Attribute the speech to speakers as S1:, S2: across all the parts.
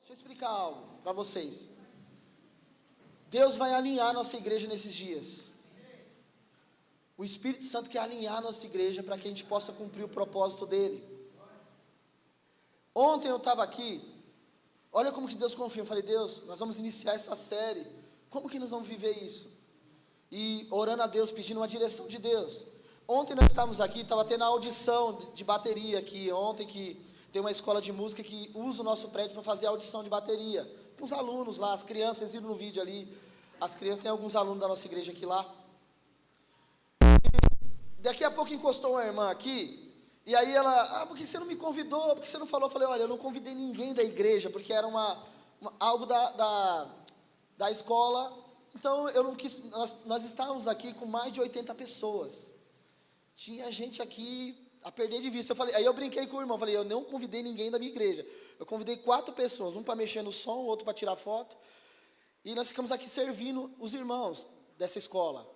S1: Deixa eu explicar algo para vocês. Deus vai alinhar nossa igreja nesses dias. O Espírito Santo quer alinhar nossa igreja para que a gente possa cumprir o propósito dele. Ontem eu estava aqui, olha como que Deus confia. Eu falei, Deus, nós vamos iniciar essa série. Como que nós vamos viver isso? E orando a Deus, pedindo uma direção de Deus. Ontem nós estávamos aqui, estava tendo a audição de bateria aqui. Ontem que tem uma escola de música que usa o nosso prédio para fazer a audição de bateria. Com os alunos lá, as crianças, vocês viram no vídeo ali. As crianças, tem alguns alunos da nossa igreja aqui lá. E daqui a pouco encostou uma irmã aqui. E aí ela, por que você não me convidou? Por que você não falou? Eu falei, olha, eu não convidei ninguém da igreja, porque era algo da escola. Então eu não quis, nós estávamos aqui com mais de 80 pessoas. Tinha gente aqui a perder de vista. Aí eu brinquei com o irmão, falei, eu não convidei ninguém da minha igreja. Eu convidei 4 pessoas, um para mexer no som, outro para tirar foto. E nós ficamos aqui servindo os irmãos dessa escola.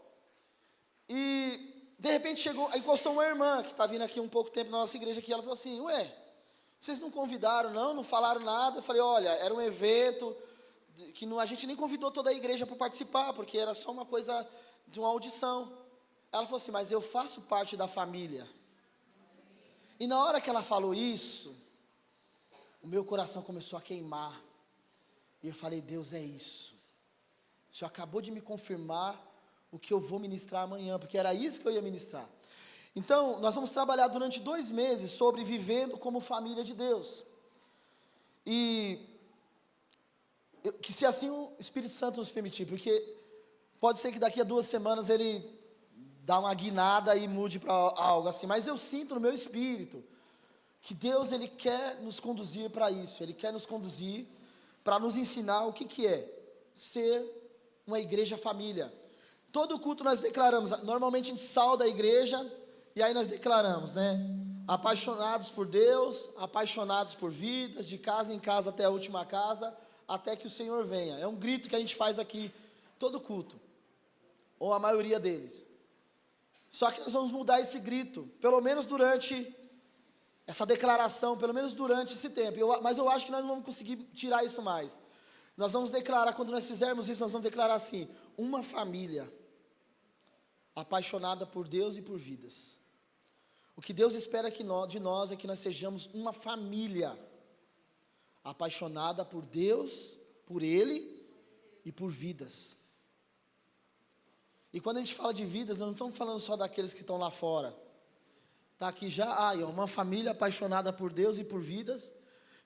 S1: E de repente encostou uma irmã que está vindo aqui um pouco tempo na nossa igreja aqui. Ela falou assim, ué, vocês não convidaram não falaram nada? Eu falei, olha, era um evento que a gente nem convidou toda a igreja para participar, porque era só uma coisa de uma audição. Ela falou assim, mas eu faço parte da família. E na hora que ela falou isso, o meu coração começou a queimar. E eu falei, Deus, é isso. O Senhor acabou de me confirmar o que eu vou ministrar amanhã, porque era isso que eu ia ministrar. Então, nós vamos trabalhar durante 2 meses sobre vivendo como família de Deus. E que se assim o Espírito Santo nos permitir, porque pode ser que daqui a 2 semanas ele dá uma guinada e mude para algo assim, mas eu sinto no meu espírito que Deus, ele quer nos conduzir para isso. Ele quer nos conduzir para nos ensinar o que é ser uma igreja família. Todo culto nós declaramos, normalmente a gente sauda a igreja, e aí nós declaramos, né? Apaixonados por Deus, apaixonados por vidas, de casa em casa até a última casa, até que o Senhor venha. É um grito que a gente faz aqui, todo culto, ou a maioria deles. Só que nós vamos mudar esse grito, pelo menos durante essa declaração, pelo menos durante esse tempo. Mas eu acho que nós não vamos conseguir tirar isso mais. Nós vamos declarar, quando nós fizermos isso, nós vamos declarar assim, uma família apaixonada por Deus e por vidas. O que Deus espera de nós é que nós sejamos uma família apaixonada por Deus, por Ele e por vidas. E quando a gente fala de vidas, nós não estamos falando só daqueles que estão lá fora. Está aqui já, uma família apaixonada por Deus e por vidas,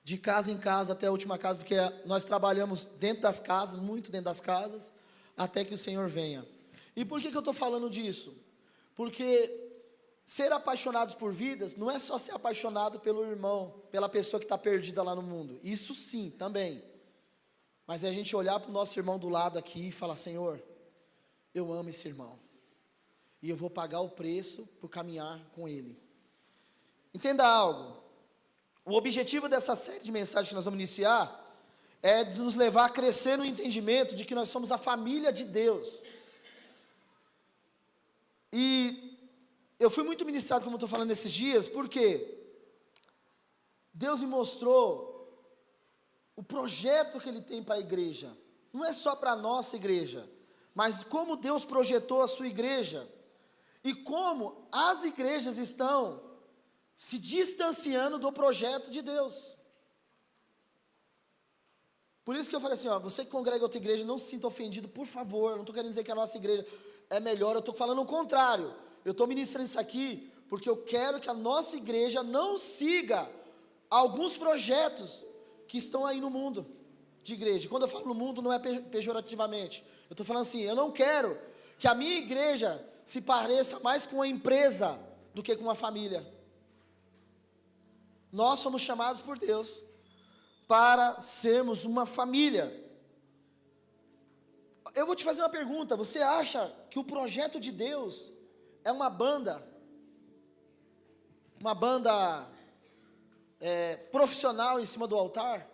S1: de casa em casa até a última casa, porque nós trabalhamos dentro das casas, muito dentro das casas, até que o Senhor venha. E por que eu estou falando disso? Porque ser apaixonados por vidas não é só ser apaixonado pelo irmão, pela pessoa que está perdida lá no mundo. Isso sim, também. Mas é a gente olhar para o nosso irmão do lado aqui e falar, Senhor, eu amo esse irmão. E eu vou pagar o preço por caminhar com ele. Entenda algo. O objetivo dessa série de mensagens que nós vamos iniciar é de nos levar a crescer no entendimento de que nós somos a família de Deus. E eu fui muito ministrado, como eu estou falando esses dias, porque Deus me mostrou o projeto que Ele tem para a igreja. Não é só para a nossa igreja, mas como Deus projetou a sua igreja, e como as igrejas estão se distanciando do projeto de Deus. Por isso que eu falei assim, você que congrega outra igreja, não se sinta ofendido, por favor. Eu não estou querendo dizer que a nossa igreja é melhor, eu estou falando o contrário. Eu estou ministrando isso aqui porque eu quero que a nossa igreja não siga alguns projetos que estão aí no mundo de igreja. Quando eu falo no mundo, não é pejorativamente. Eu estou falando assim, eu não quero que a minha igreja se pareça mais com uma empresa do que com uma família. Nós somos chamados por Deus para sermos uma família. Eu vou te fazer uma pergunta, você acha que o projeto de Deus é uma banda profissional em cima do altar?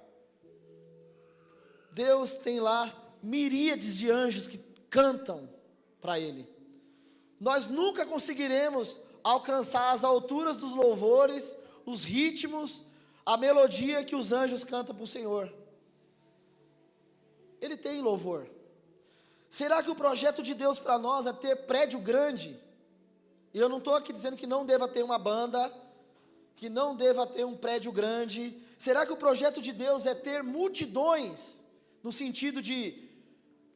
S1: Deus tem lá miríades de anjos que cantam para Ele. Nós nunca conseguiremos alcançar as alturas dos louvores, os ritmos, a melodia que os anjos cantam para o Senhor. ele tem louvor. Será que o projeto de Deus para nós é ter prédio grande? E eu não estou aqui dizendo que não deva ter uma banda, que não deva ter um prédio grande. Será que o projeto de Deus é ter multidões, no sentido de,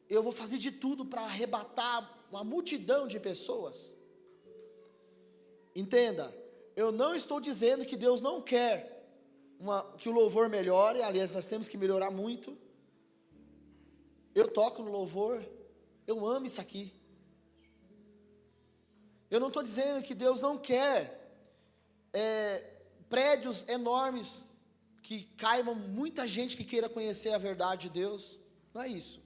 S1: eu vou fazer de tudo para arrebatar uma multidão de pessoas? Entenda, eu não estou dizendo que Deus não quer que o louvor melhore, aliás, nós temos que melhorar muito. Eu toco no louvor, eu amo isso aqui. Eu não estou dizendo que Deus não quer prédios enormes, que caibam muita gente que queira conhecer a verdade de Deus, não é isso.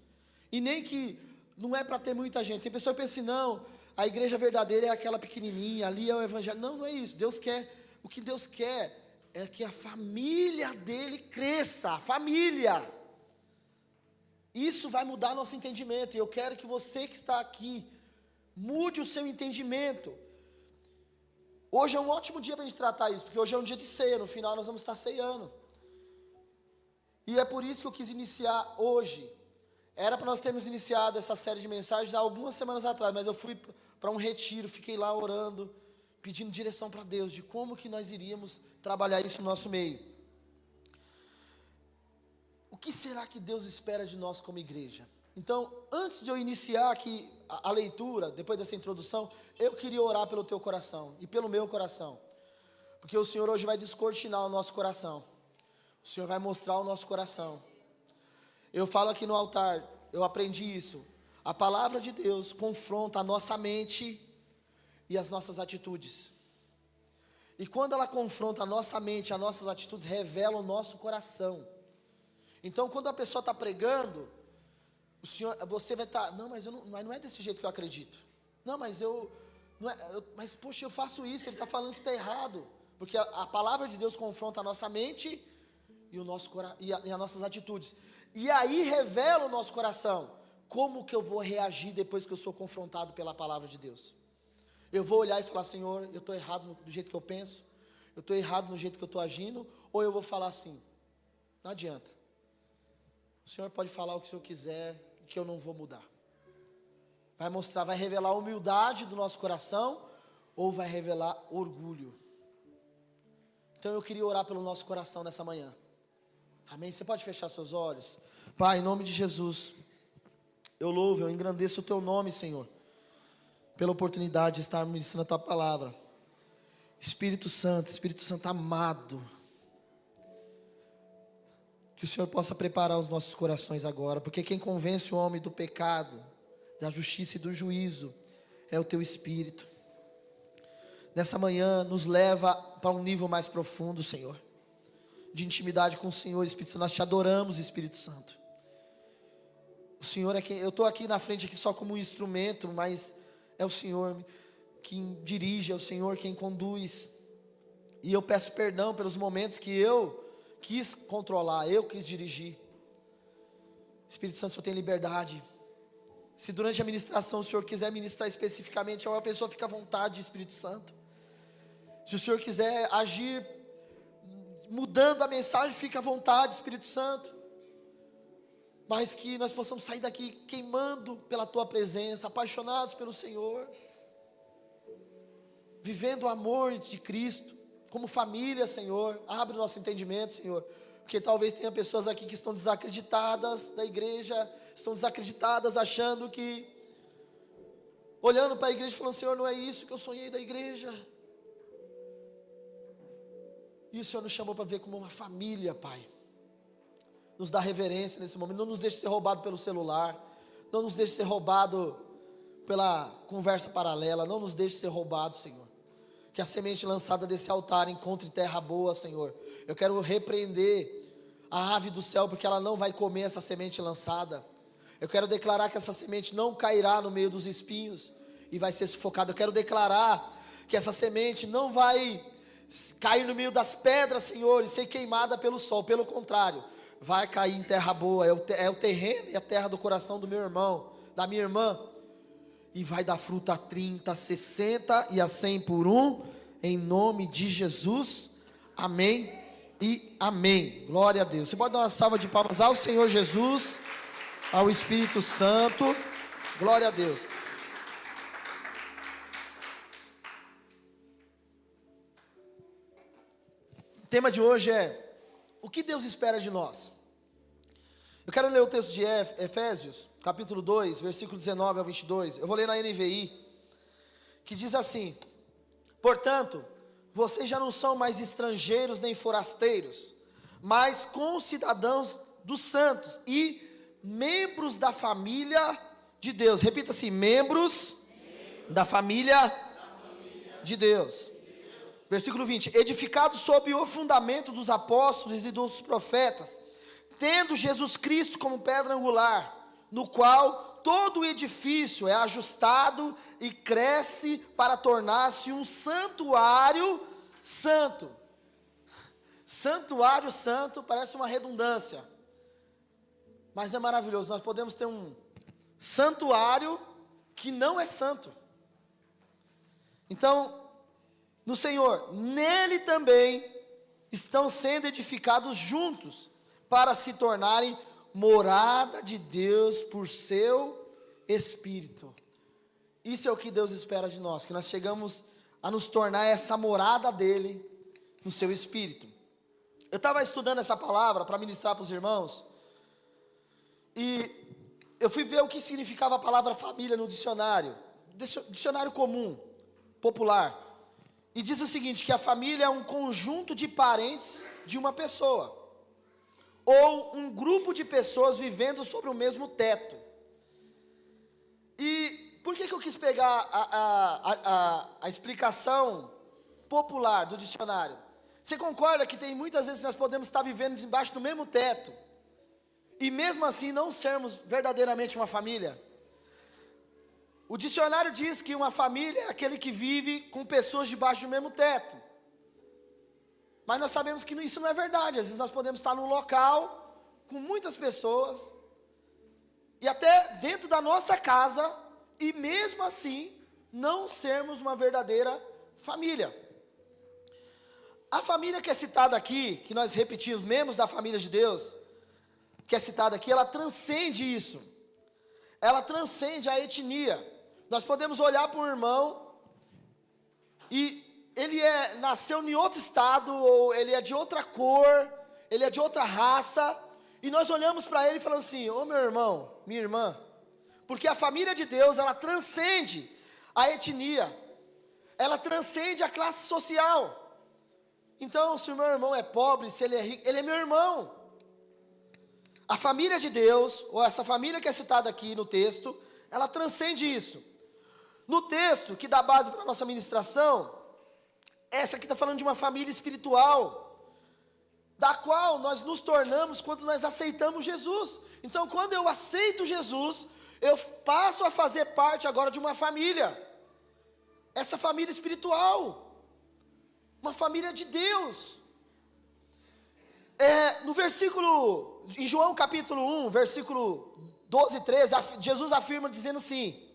S1: E nem que não é para ter muita gente. Tem pessoa que pensa assim, não, a igreja verdadeira é aquela pequenininha, ali é o evangelho. Não, não é isso. O que Deus quer é que a família dele cresça, a família. Isso vai mudar nosso entendimento, e eu quero que você que está aqui, mude o seu entendimento. Hoje é um ótimo dia para a gente tratar isso, porque hoje é um dia de ceia, no final nós vamos estar ceando. E é por isso que eu quis iniciar hoje. Era para nós termos iniciado essa série de mensagens há algumas semanas atrás, mas eu fui para um retiro, fiquei lá orando, pedindo direção para Deus, de como que nós iríamos trabalhar isso no nosso meio. O que será que Deus espera de nós como igreja? Então, antes de eu iniciar aqui a leitura, depois dessa introdução, eu queria orar pelo teu coração e pelo meu coração, porque o Senhor hoje vai descortinar o nosso coração, o Senhor vai mostrar o nosso coração. Eu falo aqui no altar, eu aprendi isso, a palavra de Deus confronta a nossa mente e as nossas atitudes, e quando ela confronta a nossa mente e as nossas atitudes, revela o nosso coração. Então, quando a pessoa está pregando, você vai estar, não, mas não é desse jeito que eu acredito. Não, mas mas poxa, eu faço isso, ele está falando que está errado. Porque a palavra de Deus confronta a nossa mente e as nossas atitudes. E aí revela o nosso coração. Como que eu vou reagir depois que eu sou confrontado pela palavra de Deus? Eu vou olhar e falar, Senhor, eu estou errado do jeito que eu penso, eu estou errado no jeito que eu estou agindo, ou eu vou falar assim, não adianta. O Senhor pode falar o que o Senhor quiser, que eu não vou mudar. Vai revelar a humildade do nosso coração, ou vai revelar orgulho. Então eu queria orar pelo nosso coração nessa manhã. Amém? Você pode fechar seus olhos? Pai, em nome de Jesus, eu louvo, eu engrandeço o teu nome, Senhor, pela oportunidade de estar ministrando a tua palavra. Espírito Santo amado, que o Senhor possa preparar os nossos corações agora, porque quem convence o homem do pecado, da justiça e do juízo, é o teu Espírito. Nessa manhã, nos leva para um nível mais profundo, Senhor, de intimidade com o Senhor, Espírito Santo. Nós te adoramos, Espírito Santo. O Senhor é quem, eu estou aqui na frente aqui só como um instrumento, mas é o Senhor quem dirige, é o Senhor quem conduz. E eu peço perdão pelos momentos que eu quis controlar, eu quis dirigir. Espírito Santo, o Senhor tem liberdade. Se durante a ministração o Senhor quiser ministrar especificamente a uma pessoa, fica à vontade, Espírito Santo. Se o Senhor quiser agir mudando a mensagem, fica à vontade, Espírito Santo. Mas que nós possamos sair daqui queimando pela tua presença, apaixonados pelo Senhor, vivendo o amor de Cristo, como família, Senhor. Abre o nosso entendimento, Senhor, porque talvez tenha pessoas aqui que estão desacreditadas da igreja, estão desacreditadas, achando que, olhando para a igreja e falando, Senhor, não é isso que eu sonhei da igreja. E o Senhor nos chamou para ver como uma família, Pai. Nos dá reverência nesse momento, não nos deixe ser roubado pelo celular, não nos deixe ser roubado pela conversa paralela, não nos deixe ser roubado, Senhor. Que a semente lançada desse altar encontre terra boa, Senhor. Eu quero repreender a ave do céu, porque ela não vai comer essa semente lançada. Eu quero declarar que essa semente não cairá no meio dos espinhos e vai ser sufocada. Eu quero declarar que essa semente não vai cair no meio das pedras, Senhor, e ser queimada pelo sol. Pelo contrário, vai cair em terra boa. É o terreno e a terra do coração do meu irmão, da minha irmã. E vai dar fruta a 30, 60 e a 100 por um, em nome de Jesus, amém e amém. Glória a Deus. Você pode dar uma salva de palmas ao Senhor Jesus. ao Espírito Santo. Glória a Deus. O tema de hoje é: o que Deus espera de nós? Eu quero ler o texto de Efésios, capítulo 2, versículo 19 ao 22. Eu vou ler na NVI, que diz assim: portanto, vocês já não são mais estrangeiros nem forasteiros, mas concidadãos dos santos e membros da família de Deus. Repita assim: membros da família de Deus. Versículo 20: edificados sob o fundamento dos apóstolos e dos profetas, tendo Jesus Cristo como pedra angular, no qual todo o edifício é ajustado e cresce para tornar-se um santuário santo. Santuário santo parece uma redundância, mas é maravilhoso. Nós podemos ter um santuário que não é santo. Então, no Senhor, nele também estão sendo edificados juntos, para se tornarem morada de Deus por seu Espírito. Isso é o que Deus espera de nós, que nós chegamos a nos tornar essa morada dele no seu Espírito. Eu estava estudando essa palavra para ministrar para os irmãos, e eu fui ver o que significava a palavra família no dicionário comum, popular. E diz o seguinte, que a família é um conjunto de parentes de uma pessoa, ou um grupo de pessoas vivendo sobre o mesmo teto. E por que eu quis pegar a explicação popular do dicionário? Você concorda que tem muitas vezes que nós podemos estar vivendo debaixo do mesmo teto, e mesmo assim não sermos verdadeiramente uma família? O dicionário diz que uma família é aquele que vive com pessoas debaixo do mesmo teto. Mas nós sabemos que isso não é verdade. Às vezes nós podemos estar num local com muitas pessoas, e até dentro da nossa casa, e mesmo assim não sermos uma verdadeira família. A família que é citada aqui, que nós repetimos, membros da família de Deus, que é citada aqui, ela transcende isso. Ela transcende a etnia. Nós podemos olhar para um irmão e ele nasceu em outro estado, ou ele é de outra cor, ele é de outra raça, e nós olhamos para ele e falamos assim: ô meu irmão, minha irmã, porque a família de Deus, ela transcende a etnia, ela transcende a classe social. Então, se o meu irmão é pobre, se ele é rico, ele é meu irmão. A família de Deus, ou essa família que é citada aqui no texto, ela transcende isso. No texto que dá base para a nossa ministração, essa aqui está falando de uma família espiritual, da qual nós nos tornamos quando nós aceitamos Jesus. Então, quando eu aceito Jesus, eu passo a fazer parte agora de uma família, essa família espiritual, uma família de Deus. No versículo, em João capítulo 1, versículo 12 e 13, Jesus afirma dizendo assim: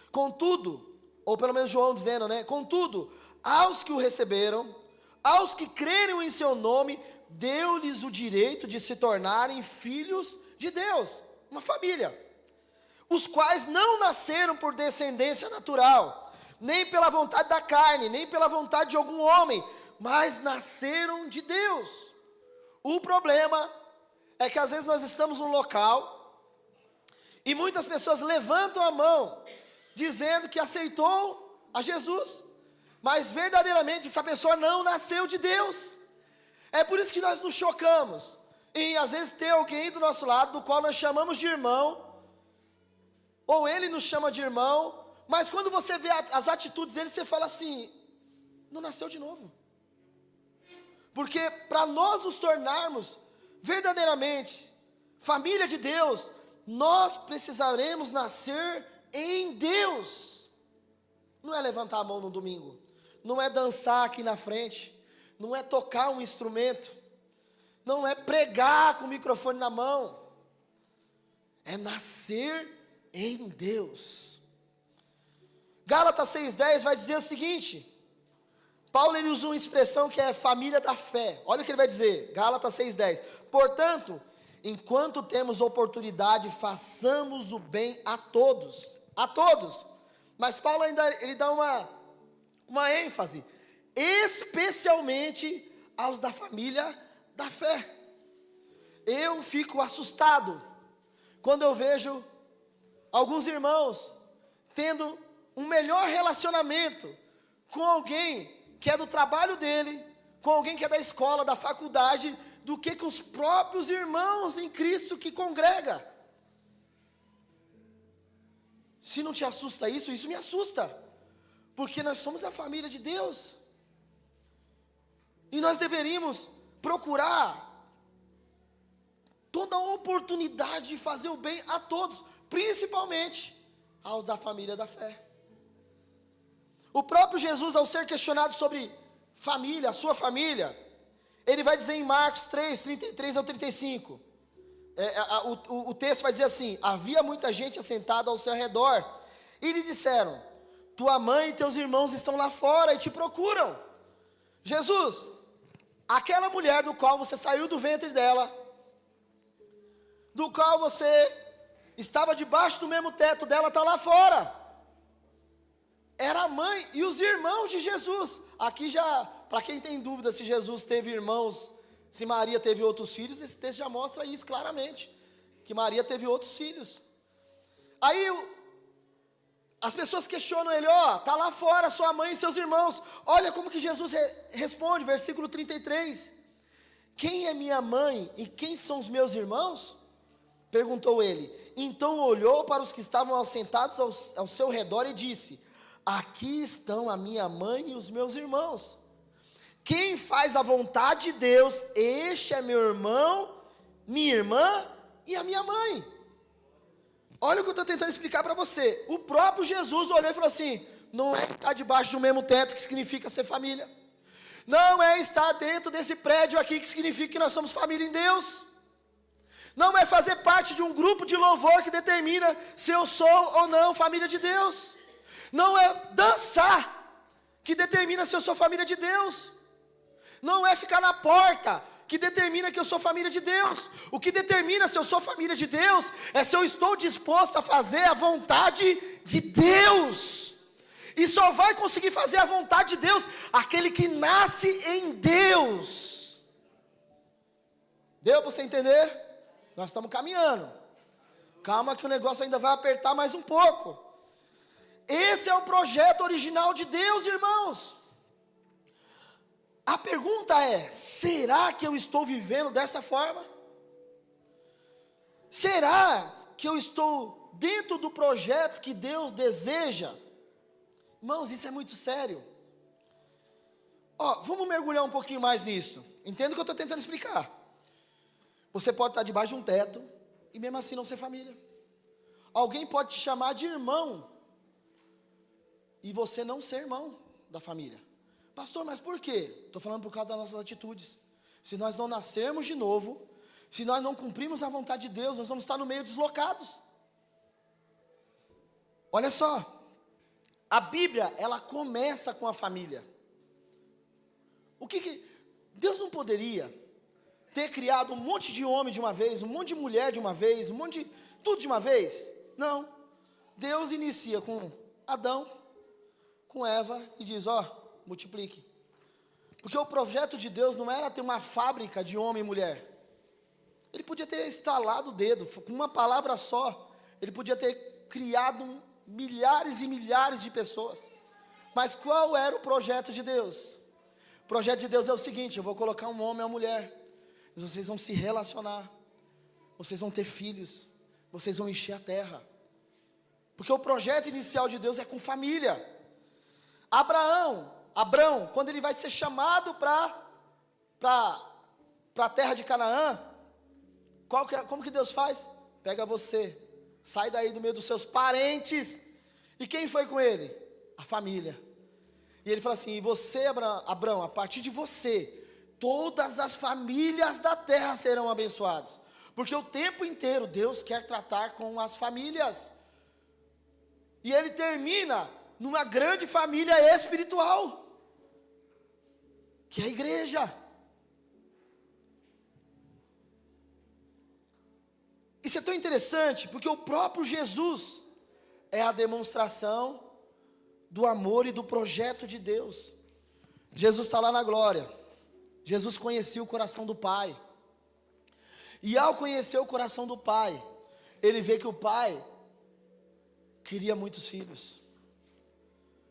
S1: contudo, ou pelo menos João dizendo, contudo, aos que o receberam, aos que creram em seu nome, deu-lhes o direito de se tornarem filhos de Deus, uma família, os quais não nasceram por descendência natural, nem pela vontade da carne, nem pela vontade de algum homem, mas nasceram de Deus. O problema é que às vezes nós estamos num local, e muitas pessoas levantam a mão, dizendo que aceitou a Jesus, mas verdadeiramente essa pessoa não nasceu de Deus. É por isso que nós nos chocamos em às vezes ter alguém do nosso lado, do qual nós chamamos de irmão, ou ele nos chama de irmão, mas quando você vê as atitudes dele, você fala assim: não nasceu de novo. Porque para nós nos tornarmos verdadeiramente família de Deus, nós precisaremos nascer em Deus. Não é levantar a mão no domingo, não é dançar aqui na frente, não é tocar um instrumento, não é pregar com o microfone na mão, é nascer em Deus. Gálatas 6,10 vai dizer o seguinte, Paulo ele usa uma expressão que é família da fé. Olha o que ele vai dizer, Gálatas 6,10: portanto, enquanto temos oportunidade, façamos o bem a todos, a todos. Mas Paulo ainda, ele dá uma ênfase, especialmente aos da família da fé. Eu fico assustado quando eu vejo alguns irmãos tendo um melhor relacionamento com alguém que é do trabalho dele, com alguém que é da escola, da faculdade, do que com os próprios irmãos em Cristo que congrega. Se não te assusta isso, isso me assusta, porque nós somos a família de Deus, e nós deveríamos procurar toda a oportunidade de fazer o bem a todos, principalmente aos da família da fé. O próprio Jesus, ao ser questionado sobre família, a sua família, ele vai dizer em Marcos 3, 33 ao 35, o texto vai dizer assim: havia muita gente assentada ao seu redor, e lhe disseram: tua mãe e teus irmãos estão lá fora e te procuram. Jesus, aquela mulher do qual você saiu do ventre dela, do qual você estava debaixo do mesmo teto dela, está lá fora. Era a mãe e os irmãos de Jesus. Aqui já, para quem tem dúvida se Jesus teve irmãos, se Maria teve outros filhos, esse texto já mostra isso claramente, que Maria teve outros filhos. Aí as pessoas questionam ele: está lá fora sua mãe e seus irmãos. Olha como que Jesus responde, versículo 33. Quem é minha mãe e quem são os meus irmãos? Perguntou ele. Então olhou para os que estavam assentados ao seu redor e disse: aqui estão a minha mãe e os meus irmãos. Quem faz a vontade de Deus, este é meu irmão, minha irmã e a minha mãe. Olha o que eu estou tentando explicar para você. O próprio Jesus olhou e falou assim: não é estar debaixo do mesmo teto que significa ser família. Não é estar dentro desse prédio aqui que significa que nós somos família em Deus. Não é fazer parte de um grupo de louvor que determina se eu sou ou não família de Deus. Não é dançar que determina se eu sou família de Deus. Não é ficar na porta que determina que eu sou família de Deus. O que determina se eu sou família de Deus é se eu estou disposto a fazer a vontade de Deus. E só vai conseguir fazer a vontade de Deus aquele que nasce em Deus. Deu para você entender? Nós estamos caminhando. Calma que o negócio ainda vai apertar mais um pouco. Esse é o projeto original de Deus, irmãos. A pergunta é: será que eu estou vivendo dessa forma? Será que eu estou dentro do projeto que Deus deseja? Irmãos, isso é muito sério. Vamos mergulhar um pouquinho mais nisso. Entenda o que eu estou tentando explicar. Você pode estar debaixo de um teto e mesmo assim não ser família. Alguém pode te chamar de irmão e você não ser irmão da família. Pastor, mas por quê? Estou falando por causa das nossas atitudes. Se nós não nascermos de novo, se nós não cumprirmos a vontade de Deus, nós vamos estar no meio deslocados. Olha só, a Bíblia, ela começa com a família. Deus não poderia ter criado um monte de homem de uma vez, um monte de mulher de uma vez, um monte de tudo de uma vez? Não. Deus inicia com Adão, com Eva e diz: multiplique. Porque o projeto de Deus não era ter uma fábrica de homem e mulher. Ele podia ter estalado o dedo, com uma palavra só, ele podia ter criado milhares e milhares de pessoas. Mas qual era o projeto de Deus? O projeto de Deus é o seguinte: eu vou colocar um homem e uma mulher, e vocês vão se relacionar, vocês vão ter filhos, vocês vão encher a terra. Porque o projeto inicial de Deus é com família. Abrão, quando ele vai ser chamado para a terra de Canaã, como que Deus faz? Pega você, sai daí do meio dos seus parentes. E quem foi com ele? A família. E ele fala assim: e você, Abrão, a partir de você, todas as famílias da terra serão abençoadas. Porque o tempo inteiro Deus quer tratar com as famílias. E ele termina numa grande família espiritual, que é a igreja. Isso é tão interessante, porque o próprio Jesus é a demonstração do amor e do projeto de Deus. Jesus está lá na glória. Jesus conhecia o coração do Pai. E ao conhecer o coração do Pai, ele vê que o Pai queria muitos filhos.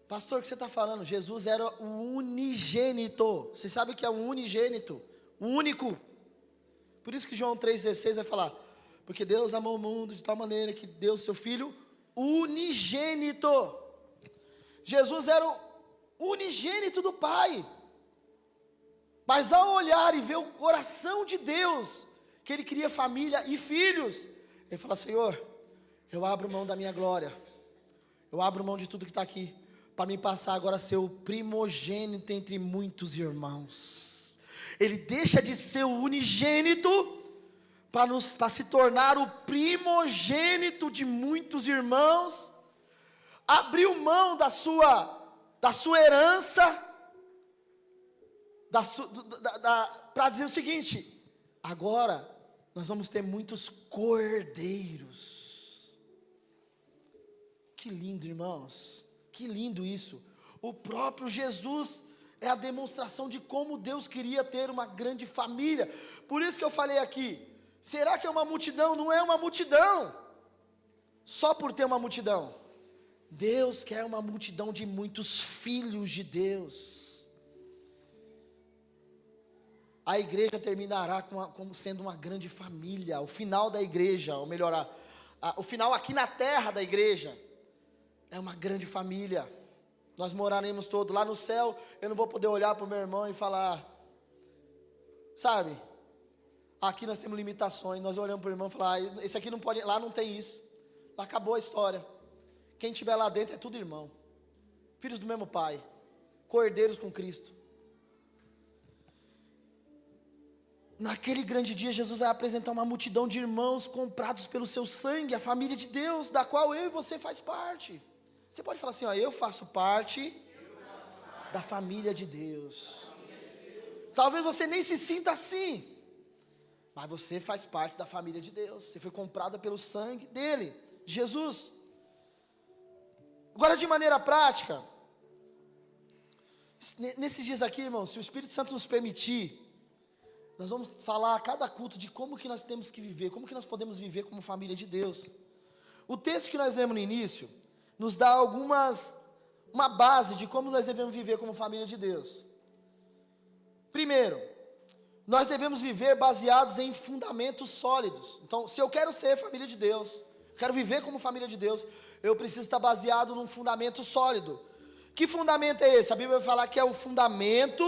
S1: Pastor, o que você está falando? Jesus era o unigênito. Você sabe o que é um unigênito? O único. Por isso que João 3,16 vai falar: porque Deus amou o mundo de tal maneira que deu seu Filho unigênito. Jesus era o unigênito do Pai. Mas ao olhar e ver o coração de Deus, que Ele queria família e filhos, Ele fala: Senhor, eu abro mão da minha glória, eu abro mão de tudo que está aqui, para me passar agora a ser o primogênito entre muitos irmãos. Ele deixa de ser o unigênito, para se tornar o primogênito de muitos irmãos, abriu mão da sua herança, para dizer o seguinte: agora nós vamos ter muitos cordeiros. Que lindo, irmãos, que lindo isso. O próprio Jesus é a demonstração de como Deus queria ter uma grande família. Por isso que eu falei aqui, será que é uma multidão? Não é uma multidão só por ter uma multidão. Deus quer uma multidão de muitos filhos de Deus. A igreja terminará como sendo uma grande família. O final da igreja, ou melhor, o final aqui na terra da igreja, é uma grande família. Nós moraremos todos lá no céu. Eu não vou poder olhar para o meu irmão e falar, sabe, aqui nós temos limitações. Nós olhamos para o irmão e falamos: esse aqui não pode, lá não tem isso. Lá acabou a história. Quem estiver lá dentro é tudo irmão, filhos do mesmo pai, cordeiros com Cristo. Naquele grande dia, Jesus vai apresentar uma multidão de irmãos comprados pelo seu sangue, a família de Deus, da qual eu e você faz parte. Você pode falar assim: ó, eu faço parte da família de Deus. Talvez você nem se sinta assim, mas você faz parte da família de Deus. Você foi comprada pelo sangue dele, Jesus. Agora, de maneira prática, nesses dias aqui, irmãos, se o Espírito Santo nos permitir, nós vamos falar a cada culto de como que nós temos que viver, como que nós podemos viver como família de Deus. O texto que nós lemos no início nos dá uma base de como nós devemos viver como família de Deus. Primeiro, nós devemos viver baseados em fundamentos sólidos. Então, se eu quero ser família de Deus, quero viver como família de Deus, eu preciso estar baseado num fundamento sólido. Que fundamento é esse? A Bíblia vai falar que é o fundamento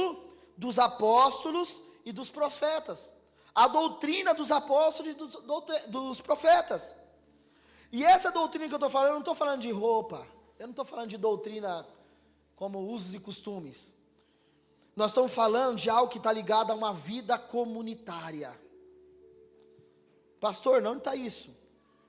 S1: dos apóstolos e dos profetas. A doutrina dos apóstolos e dos profetas. E essa doutrina que eu estou falando, eu não estou falando de roupa, eu não estou falando de doutrina como usos e costumes. Nós estamos falando de algo que está ligado a uma vida comunitária. Pastor, não está isso.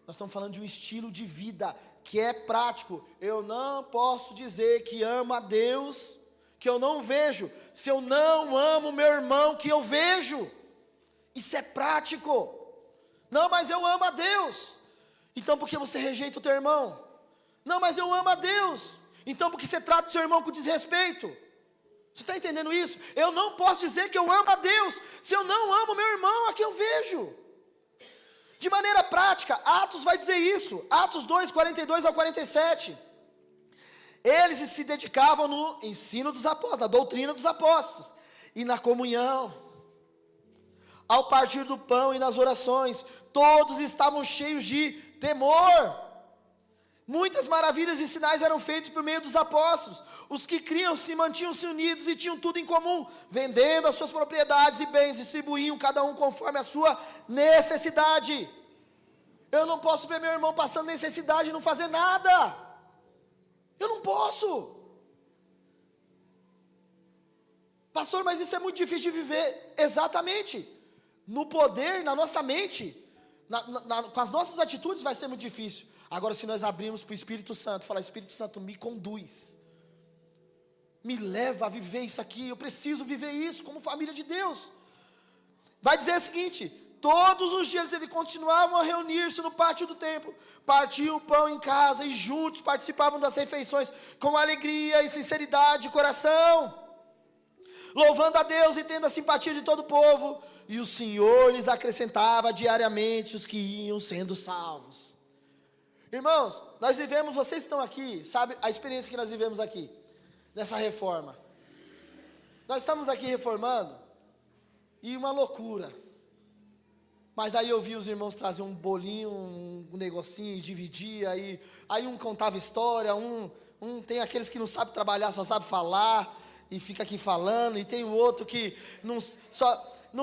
S1: Nós estamos falando de um estilo de vida que é prático. Eu não posso dizer que amo a Deus, que eu não vejo, se eu não amo meu irmão que eu vejo. Isso é prático. Não, mas eu amo a Deus. Então por que você rejeita o teu irmão? Não, mas eu amo a Deus. Então por que você trata o seu irmão com desrespeito? Você está entendendo isso? Eu não posso dizer que eu amo a Deus se eu não amo meu irmão a quem eu vejo. De maneira prática, Atos vai dizer isso. Atos 2, 42 ao 47. Eles se dedicavam no ensino dos apóstolos, na doutrina dos apóstolos, e na comunhão, ao partir do pão e nas orações. Todos estavam cheios de temor. Muitas maravilhas e sinais eram feitos por meio dos apóstolos. Os que criam se mantinham-se unidos e tinham tudo em comum, vendendo as suas propriedades e bens, distribuíam cada um conforme a sua necessidade. Eu não posso ver meu irmão passando necessidade e não fazer nada. Eu não posso. Pastor, mas isso é muito difícil de viver. Exatamente. No poder, na nossa mente, com as nossas atitudes vai ser muito difícil. Agora, se nós abrirmos para o Espírito Santo, falar: Espírito Santo, me conduz, me leva a viver isso aqui, eu preciso viver isso como família de Deus. Vai dizer o seguinte: todos os dias eles continuavam a reunir-se no pátio do templo, partiam o pão em casa e juntos participavam das refeições com alegria e sinceridade de coração, louvando a Deus e tendo a simpatia de todo o povo, e o Senhor lhes acrescentava diariamente os que iam sendo salvos. Irmãos, nós vivemos, vocês estão aqui, sabe a experiência que nós vivemos aqui, nessa reforma. Nós estamos aqui reformando, e uma loucura. Mas aí eu vi os irmãos trazer um bolinho, um negocinho, dividir, aí um contava história, um tem aqueles que não sabem trabalhar, só sabe falar, e fica aqui falando, e tem o outro que não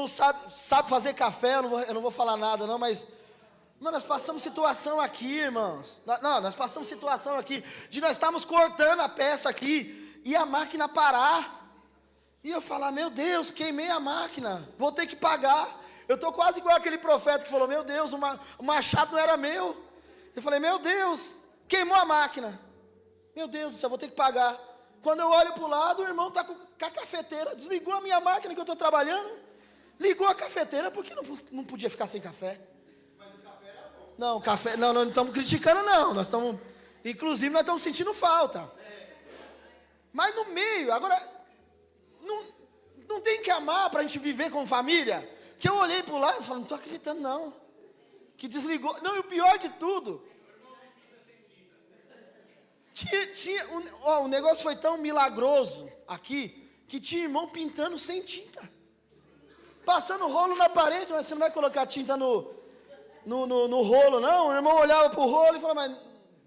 S1: sabe fazer café, eu não vou falar nada não, mas, mano, nós passamos situação aqui, irmãos, nós passamos situação aqui, de nós estarmos cortando a peça aqui, e a máquina parar, e eu falar, meu Deus, queimei a máquina, vou ter que pagar. Eu estou quase igual aquele profeta que falou, meu Deus, o machado não era meu. Eu falei, meu Deus, queimou a máquina. Meu Deus do céu, vou ter que pagar. Quando eu olho para o lado, o irmão está com a cafeteira, desligou a minha máquina que eu estou trabalhando, ligou a cafeteira, porque não podia ficar sem café. Mas o café era bom. Não, café, não estamos criticando não, inclusive nós estamos sentindo falta. Mas no meio, agora, não tem que amar para a gente viver com família? Que eu olhei para o lado e falei, não estou acreditando não, que desligou, não, e o pior de tudo, o negócio foi tão milagroso aqui, que tinha irmão pintando sem tinta, passando rolo na parede, mas você não vai colocar tinta no rolo não, o irmão olhava para o rolo e falou, mas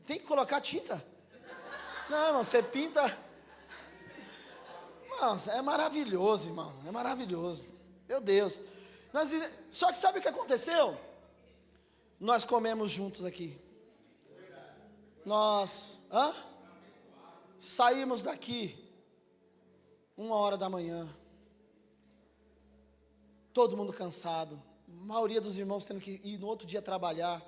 S1: tem que colocar tinta, não irmão, você pinta, irmãos, é maravilhoso irmão, é maravilhoso, meu Deus. Só que sabe o que aconteceu? Nós comemos juntos aqui. Nós saímos daqui 1h da manhã. Todo mundo cansado. A maioria dos irmãos tendo que ir no outro dia trabalhar.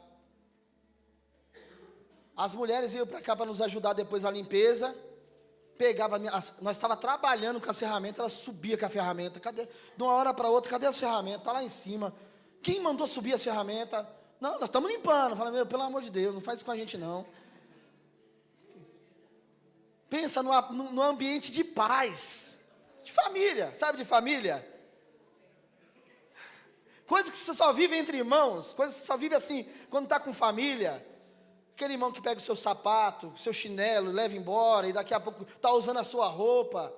S1: As mulheres iam para cá para nos ajudar depois a limpeza. Nós estávamos trabalhando com as ferramentas, ela subia com a ferramenta, de uma hora para outra, cadê as ferramentas? Está lá em cima, quem mandou subir as ferramentas? Não, nós estamos limpando, fala, pelo amor de Deus, não faz isso com a gente não. Pensa no ambiente de paz, de família, sabe de família? Coisas que você só vive entre irmãos, coisas que você só vive assim, quando está com família. Aquele irmão que pega o seu sapato, o seu chinelo, leva embora, e daqui a pouco está usando a sua roupa.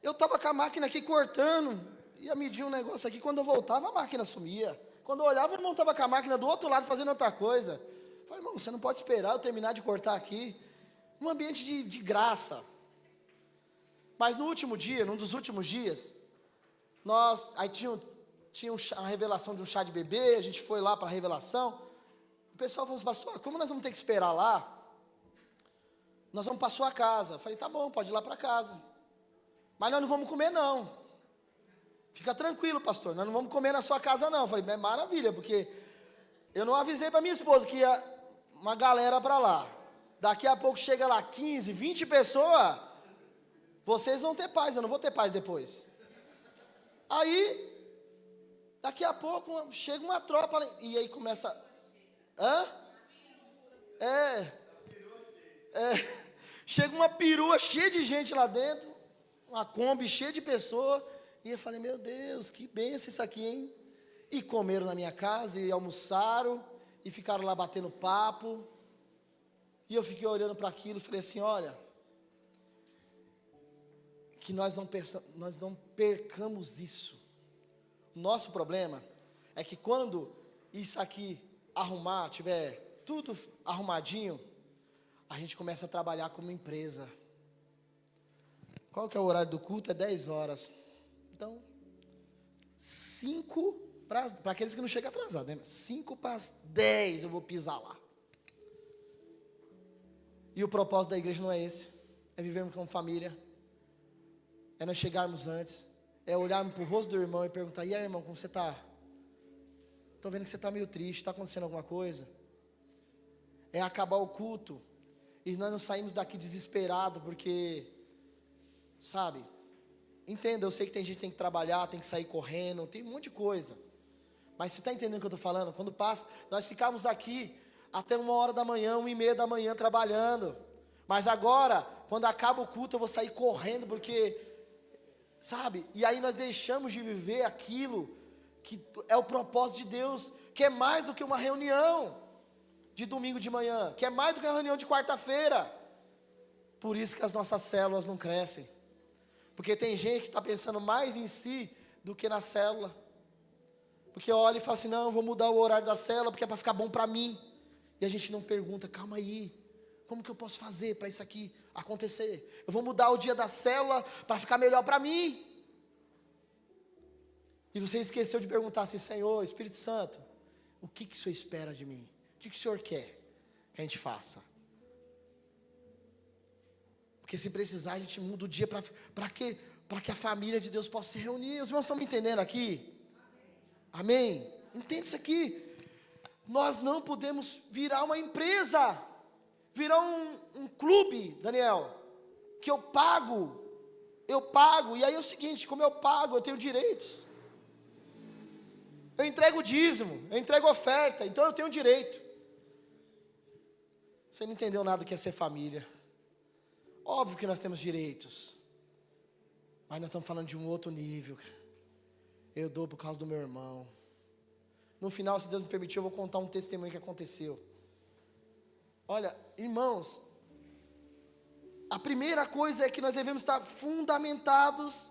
S1: Eu estava com a máquina aqui cortando, ia medir um negócio aqui, quando eu voltava a máquina sumia. Quando eu olhava, o irmão estava com a máquina do outro lado fazendo outra coisa. Eu falei, irmão, você não pode esperar eu terminar de cortar aqui. Um ambiente de graça. Mas no último dia, num dos últimos dias, aí tinha uma revelação de um chá de bebê, a gente foi lá para a revelação. O pessoal falou assim, pastor, como nós vamos ter que esperar lá? Nós vamos para a sua casa. Eu falei, tá bom, pode ir lá para casa. Mas nós não vamos comer não. Fica tranquilo, pastor, nós não vamos comer na sua casa não. Eu falei, é maravilha, porque eu não avisei para minha esposa que ia uma galera para lá. Daqui a pouco chega lá 15, 20 pessoas, vocês vão ter paz, eu não vou ter paz depois. Aí, daqui a pouco chega uma tropa, e aí começa... Chega uma perua cheia de gente lá dentro, uma Kombi cheia de pessoas, e eu falei, meu Deus, que bênção isso aqui, hein? E comeram na minha casa, e almoçaram, e ficaram lá batendo papo, e eu fiquei olhando para aquilo, e falei assim, olha, que nós não percamos isso. O nosso problema é que quando isso aqui tiver tudo arrumadinho, a gente começa a trabalhar como empresa. Qual que é o horário do culto? É 10 horas. Então, 5 para aqueles que não chegam atrasados, né? 5 para as 10 eu vou pisar lá. E o propósito da igreja não é esse. É vivermos como família. É nós chegarmos antes. É olharmos para o rosto do irmão e perguntar, e aí, irmão, como você está? Estou vendo que você está meio triste, está acontecendo alguma coisa? É acabar o culto e nós não saímos daqui desesperados porque, sabe, entenda, eu sei que tem gente que tem que trabalhar, tem que sair correndo, tem um monte de coisa, Mas você está entendendo o que eu estou falando? Quando passa, nós ficamos aqui até 1h da manhã, 1h30 da manhã trabalhando. Mas agora, quando acaba o culto, eu vou sair correndo, porque, sabe? E aí nós deixamos de viver aquilo que é o propósito de Deus, que é mais do que uma reunião de domingo de manhã, que é mais do que uma reunião de quarta-feira. Por isso que as nossas células não crescem. Porque tem gente que está pensando mais em si do que na célula. Porque olha e fala assim, não, vou mudar o horário da célula, porque é para ficar bom para mim. E a gente não pergunta, calma aí, como que eu posso fazer para isso aqui acontecer? Eu vou mudar o dia da célula para ficar melhor para mim. E você esqueceu de perguntar assim, Senhor, Espírito Santo, o que o Senhor espera de mim? O que o Senhor quer que a gente faça? Porque se precisar, a gente muda o dia para quê? Para que a família de Deus possa se reunir. Os irmãos estão me entendendo aqui? Amém? Entende isso aqui? Nós não podemos virar uma empresa, virar um clube, Daniel, que eu pago, e aí é o seguinte, como eu pago, eu tenho direitos. Eu entrego dízimo, eu entrego oferta, então eu tenho direito. Você não entendeu nada do que é ser família. Óbvio que nós temos direitos, mas nós estamos falando de um outro nível. Eu dou por causa do meu irmão. No final, se Deus me permitir, eu vou contar um testemunho que aconteceu. Olha, irmãos, a primeira coisa é que nós devemos estar fundamentados,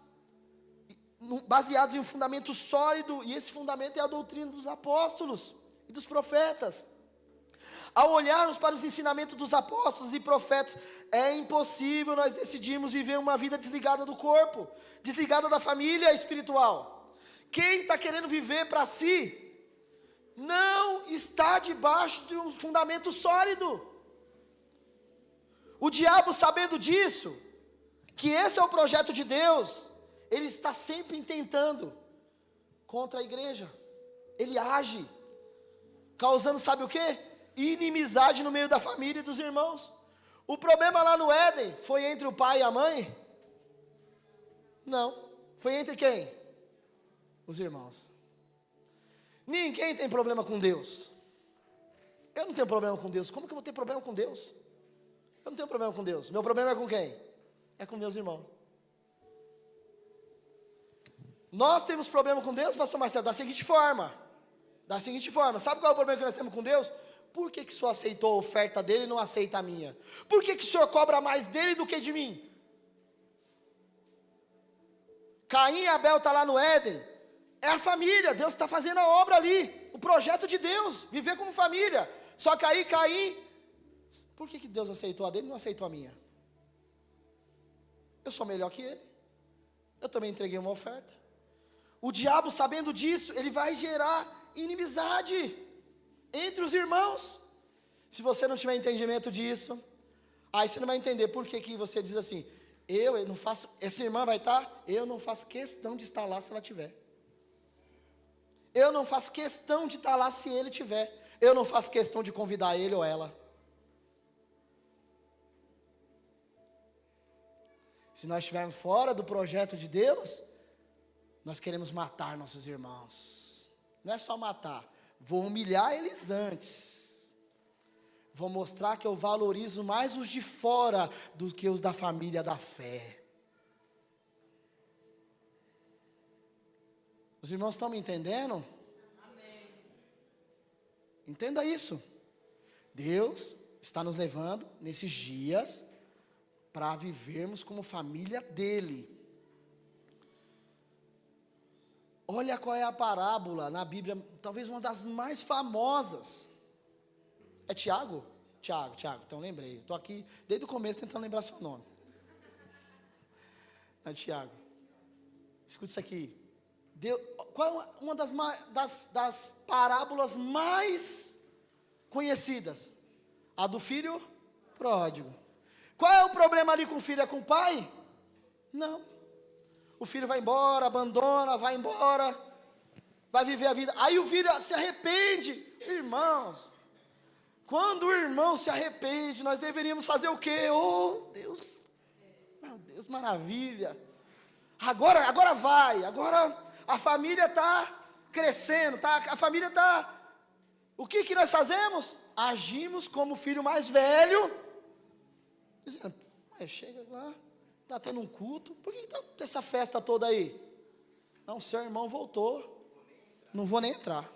S1: baseados em um fundamento sólido, e esse fundamento é a doutrina dos apóstolos e dos profetas. Ao olharmos para os ensinamentos dos apóstolos e profetas, é impossível nós decidirmos viver uma vida desligada do corpo, desligada da família espiritual. Quem está querendo viver para si, não está debaixo de um fundamento sólido. O diabo, sabendo disso, que esse é o projeto de Deus, ele está sempre intentando contra a igreja. Ele age, causando, sabe o quê? Inimizade no meio da família e dos irmãos. O problema lá no Éden foi entre o pai e a mãe? Não. Foi entre quem? Os irmãos. Ninguém tem problema com Deus. Eu não tenho problema com Deus. Como que eu vou ter problema com Deus? Eu não tenho problema com Deus. Meu problema é com quem? É com meus irmãos. Nós temos problema com Deus, pastor Marcelo, da seguinte forma. Sabe qual é o problema que nós temos com Deus? Por que o senhor aceitou a oferta dele e não aceita a minha? Por que o senhor cobra mais dele do que de mim? Caim e Abel estão lá no Éden. É a família, Deus está fazendo a obra ali. O projeto de Deus, viver como família. Só que aí Caim, por que Deus aceitou a dele e não aceitou a minha? Eu sou melhor que ele. Eu também entreguei uma oferta. O diabo, sabendo disso, ele vai gerar inimizade entre os irmãos. Se você não tiver entendimento disso, aí você não vai entender por que você diz assim, eu não faço, essa irmã vai estar, eu não faço questão de estar lá se ela tiver. Eu não faço questão de estar lá se ele tiver. Eu não faço questão de convidar ele ou ela. Se nós estivermos fora do projeto de Deus, nós queremos matar nossos irmãos. Não é só matar, vou humilhar eles antes. Vou mostrar que eu valorizo mais os de fora do que os da família da fé. Os irmãos estão me entendendo? Amém. Entenda isso. Deus está nos levando nesses dias para vivermos como família dele. Olha qual é a parábola na Bíblia, talvez uma das mais famosas. É Tiago? Tiago, então lembrei. Estou aqui desde o começo tentando lembrar seu nome. É Tiago. Escuta isso aqui. Qual é uma das parábolas mais conhecidas? A do filho pródigo. Qual é o problema ali com o filho? É com o pai? Não. O filho vai embora, abandona, vai embora, vai viver a vida. Aí o filho se arrepende. Irmãos, quando o irmão se arrepende, nós deveríamos fazer o quê? Oh, Deus, meu Deus, maravilha. Agora vai, agora a família está crescendo, a família está... O que nós fazemos? Agimos como o filho mais velho, dizendo, chega lá, está tendo um culto, por que está essa festa toda aí? Não, seu irmão voltou, não vou nem entrar.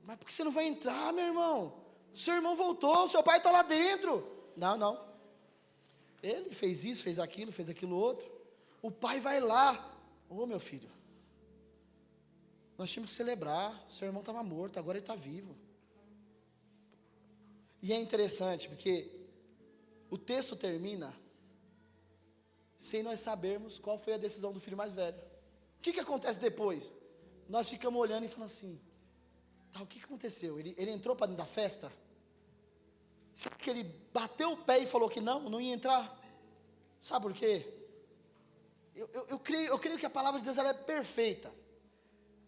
S1: Mas por que você não vai entrar, meu irmão? Seu irmão voltou, seu pai está lá dentro. Não. Ele fez isso, fez aquilo outro. O pai vai lá. Ô, meu filho, nós tínhamos que celebrar. Seu irmão estava morto, agora ele está vivo. E é interessante, porque o texto termina sem nós sabermos qual foi a decisão do filho mais velho. O que acontece depois? Nós ficamos olhando e falando assim, o que aconteceu? Ele entrou para dentro da festa? Será que ele bateu o pé e falou que não ia entrar? Sabe por quê? Eu creio que a palavra de Deus ela é perfeita.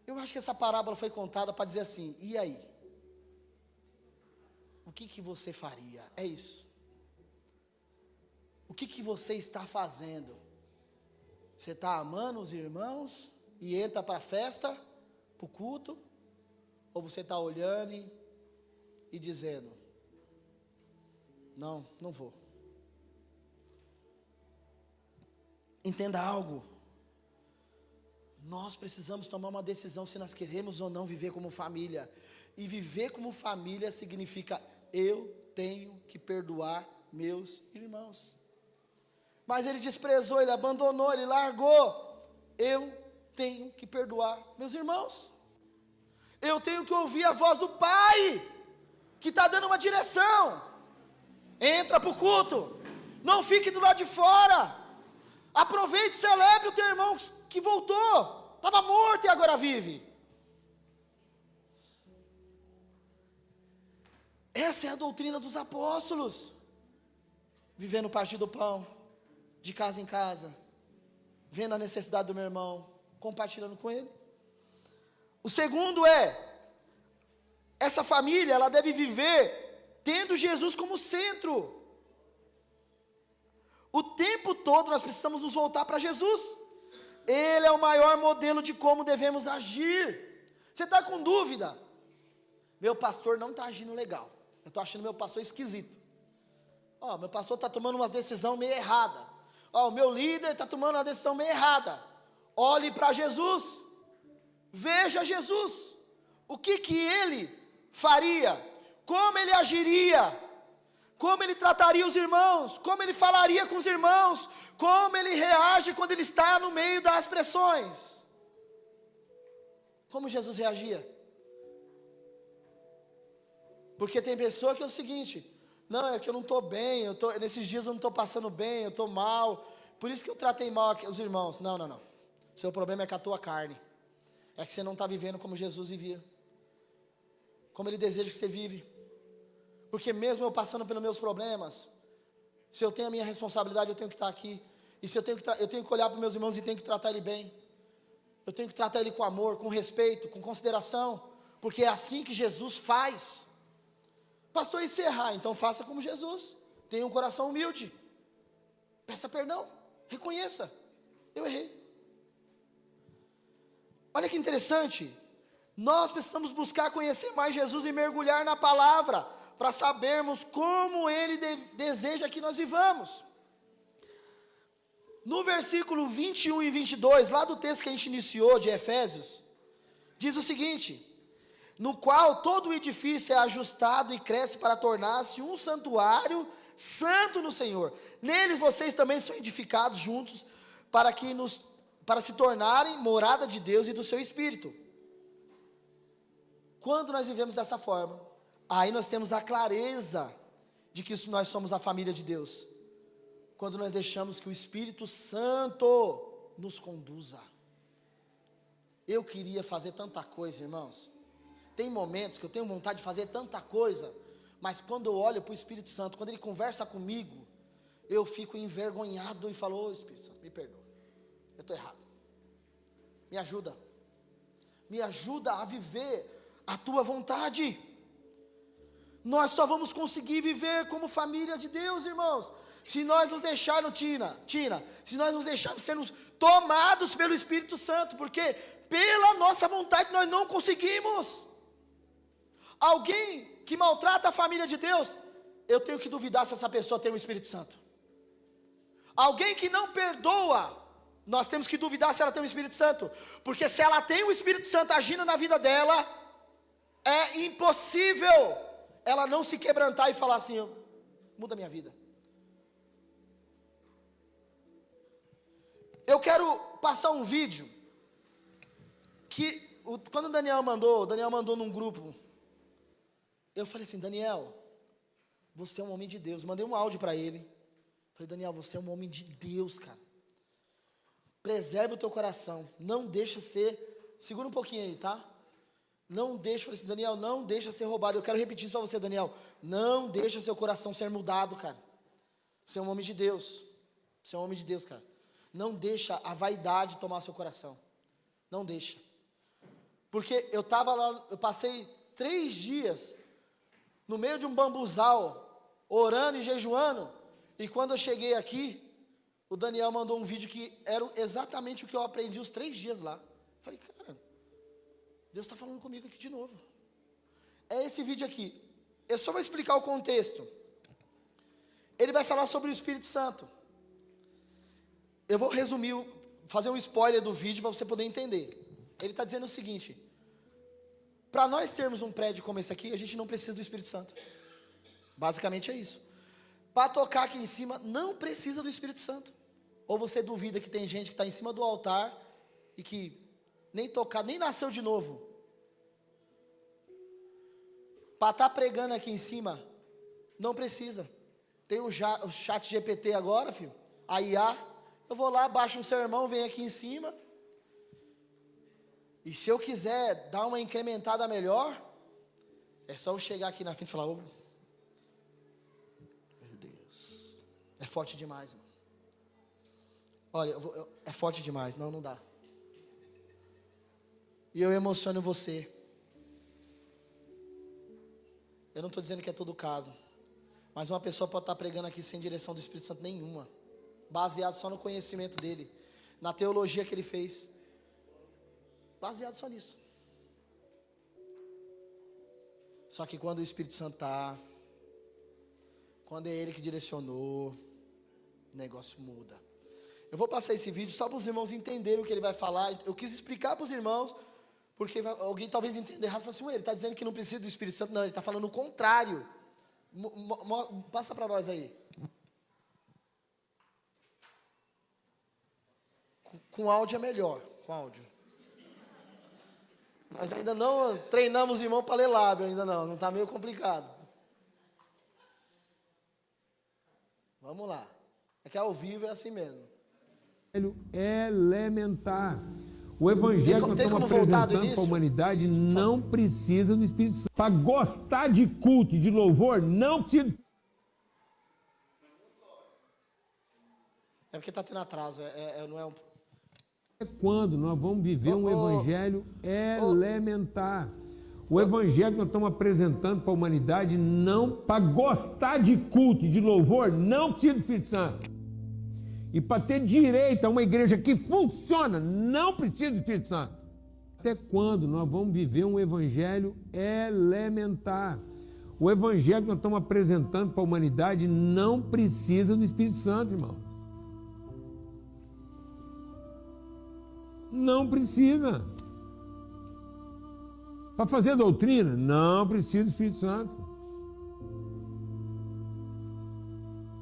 S1: Eu acho que essa parábola foi contada para dizer assim, e aí? O que você faria? É isso. O que você está fazendo? Você está amando os irmãos e entra para a festa, para o culto? Ou você está olhando e dizendo, não vou. Entenda algo. Nós precisamos tomar uma decisão se nós queremos ou não viver como família. E viver como família significa eu tenho que perdoar meus irmãos. Mas ele desprezou, ele abandonou, ele largou. Eu tenho que perdoar meus irmãos. Eu tenho que ouvir a voz do Pai, que está dando uma direção. Entra para o culto, não fique do lado de fora. Aproveite e celebre o teu irmão que voltou, estava morto e agora vive. Essa é a doutrina dos apóstolos. Vivendo o partir do pão, de casa em casa, vendo a necessidade do meu irmão, compartilhando com ele. O segundo essa família, ela deve viver tendo Jesus como centro. O tempo todo nós precisamos nos voltar para Jesus. Ele é o maior modelo de como devemos agir. Você está com dúvida? Meu pastor não está agindo legal. Eu estou achando meu pastor esquisito. Meu pastor está tomando uma decisão meio errada. O meu líder está tomando uma decisão meio errada. Olhe para Jesus. Veja Jesus. O que ele faria? Como ele agiria? Como ele trataria os irmãos? Como ele falaria com os irmãos? Como ele reage quando ele está no meio das pressões? Como Jesus reagia? Porque tem pessoa que é o seguinte, não, é que eu não estou bem, nesses dias eu não estou passando bem, eu estou mal, por isso que eu tratei mal os irmãos. Não. Seu problema é com a tua carne. É que você não está vivendo como Jesus vivia. Como Ele deseja que você vive. Porque mesmo eu passando pelos meus problemas, se eu tenho a minha responsabilidade, eu tenho que estar aqui. E se eu tenho que olhar para os meus irmãos e tenho que tratar ele bem. Eu tenho que tratar ele com amor, com respeito, com consideração. Porque é assim que Jesus faz. Pastor, e se errar? Então faça como Jesus. Tenha um coração humilde. Peça perdão. Reconheça. Eu errei. Olha que interessante. Nós precisamos buscar conhecer mais Jesus e mergulhar na palavra, para sabermos como Ele deseja que nós vivamos. No versículo 21 e 22, lá do texto que a gente iniciou, de Efésios, diz o seguinte: no qual todo o edifício é ajustado e cresce para tornar-se um santuário santo no Senhor. Nele vocês também são edificados juntos, para se tornarem morada de Deus e do seu Espírito. Quando nós vivemos dessa forma, aí nós temos a clareza de que nós somos a família de Deus. Quando nós deixamos que o Espírito Santo nos conduza. Eu queria fazer tanta coisa, irmãos. Tem momentos que eu tenho vontade de fazer tanta coisa, mas quando eu olho para o Espírito Santo, quando Ele conversa comigo, eu fico envergonhado e falo: ô Espírito Santo, me perdoa, eu estou errado. Me ajuda a viver a tua vontade. Nós só vamos conseguir viver como família de Deus, irmãos, se nós nos deixarmos, se nós nos deixarmos sermos tomados pelo Espírito Santo, porque pela nossa vontade nós não conseguimos. Alguém que maltrata a família de Deus, eu tenho que duvidar se essa pessoa tem o Espírito Santo. Alguém que não perdoa, nós temos que duvidar se ela tem o Espírito Santo, porque se ela tem o Espírito Santo agindo na vida dela, é impossível ela não se quebrantar e falar assim: muda a minha vida. Eu quero passar um vídeo que quando o Daniel mandou num grupo. Eu falei assim: Daniel, você é um homem de Deus. Mandei um áudio para ele. Falei: Daniel, você é um homem de Deus, cara. Preserve o teu coração. Não deixa ser. Segura um pouquinho aí, tá? Não deixa. Falei assim: Daniel, não deixa ser roubado. Eu quero repetir isso para você, Daniel. Não deixa seu coração ser mudado, cara. Você é um homem de Deus. Você é um homem de Deus, cara. Não deixa a vaidade tomar seu coração. Não deixa. Porque eu estava lá, eu passei 3 dias no meio de um bambuzal, orando e jejuando, e quando eu cheguei aqui, o Daniel mandou um vídeo que era exatamente o que eu aprendi os 3 dias lá. Falei: cara, Deus está falando comigo aqui de novo. É esse vídeo aqui. Eu só vou explicar o contexto. Ele vai falar sobre o Espírito Santo. Eu vou resumir, fazer um spoiler do vídeo para você poder entender. Ele está dizendo o seguinte: para nós termos um prédio como esse aqui, a gente não precisa do Espírito Santo. Basicamente é isso. Para tocar aqui em cima, não precisa do Espírito Santo. Ou você duvida que tem gente que está em cima do altar e que nem tocar, nem nasceu de novo. Para estar pregando aqui em cima, não precisa. Tem o chat GPT agora, filho, a IA. Eu vou lá, baixo um sermão, venho aqui em cima. E se eu quiser dar uma incrementada melhor, é só eu chegar aqui na frente e falar: oh, meu Deus, é forte demais, mano. Olha, é forte demais, não dá. E eu emociono você. Eu não estou dizendo que é todo o caso, mas uma pessoa pode estar pregando aqui sem direção do Espírito Santo nenhuma, baseado só no conhecimento dele, na teologia que ele fez, baseado só nisso. Só que quando o Espírito Santo está, quando é ele que direcionou, o negócio muda. Eu vou passar esse vídeo só para os irmãos entenderem o que ele vai falar. Eu quis explicar para os irmãos, porque alguém talvez entenda errado e fala assim: ué, ele está dizendo que não precisa do Espírito Santo. Não, ele está falando o contrário. Passa para nós aí. Com áudio é melhor, com áudio. Mas ainda não treinamos os irmãos para ler lábio, ainda não está meio complicado. Vamos lá. É que ao vivo é assim mesmo.
S2: Elementar. O evangelho que nós estamos apresentando para a humanidade não precisa do Espírito Santo. Para gostar de culto e de louvor, não precisa.
S1: É porque está tendo atraso, não é um...
S2: É quando nós vamos viver um evangelho elementar. O evangelho que nós estamos apresentando para a humanidade não... Para gostar de culto e de louvor, não precisa do Espírito Santo. E para ter direito a uma igreja que funciona, não precisa do Espírito Santo. Até quando nós vamos viver um evangelho elementar? O evangelho que nós estamos apresentando para a humanidade não precisa do Espírito Santo, irmão. Não precisa. Para fazer doutrina, não precisa do Espírito Santo.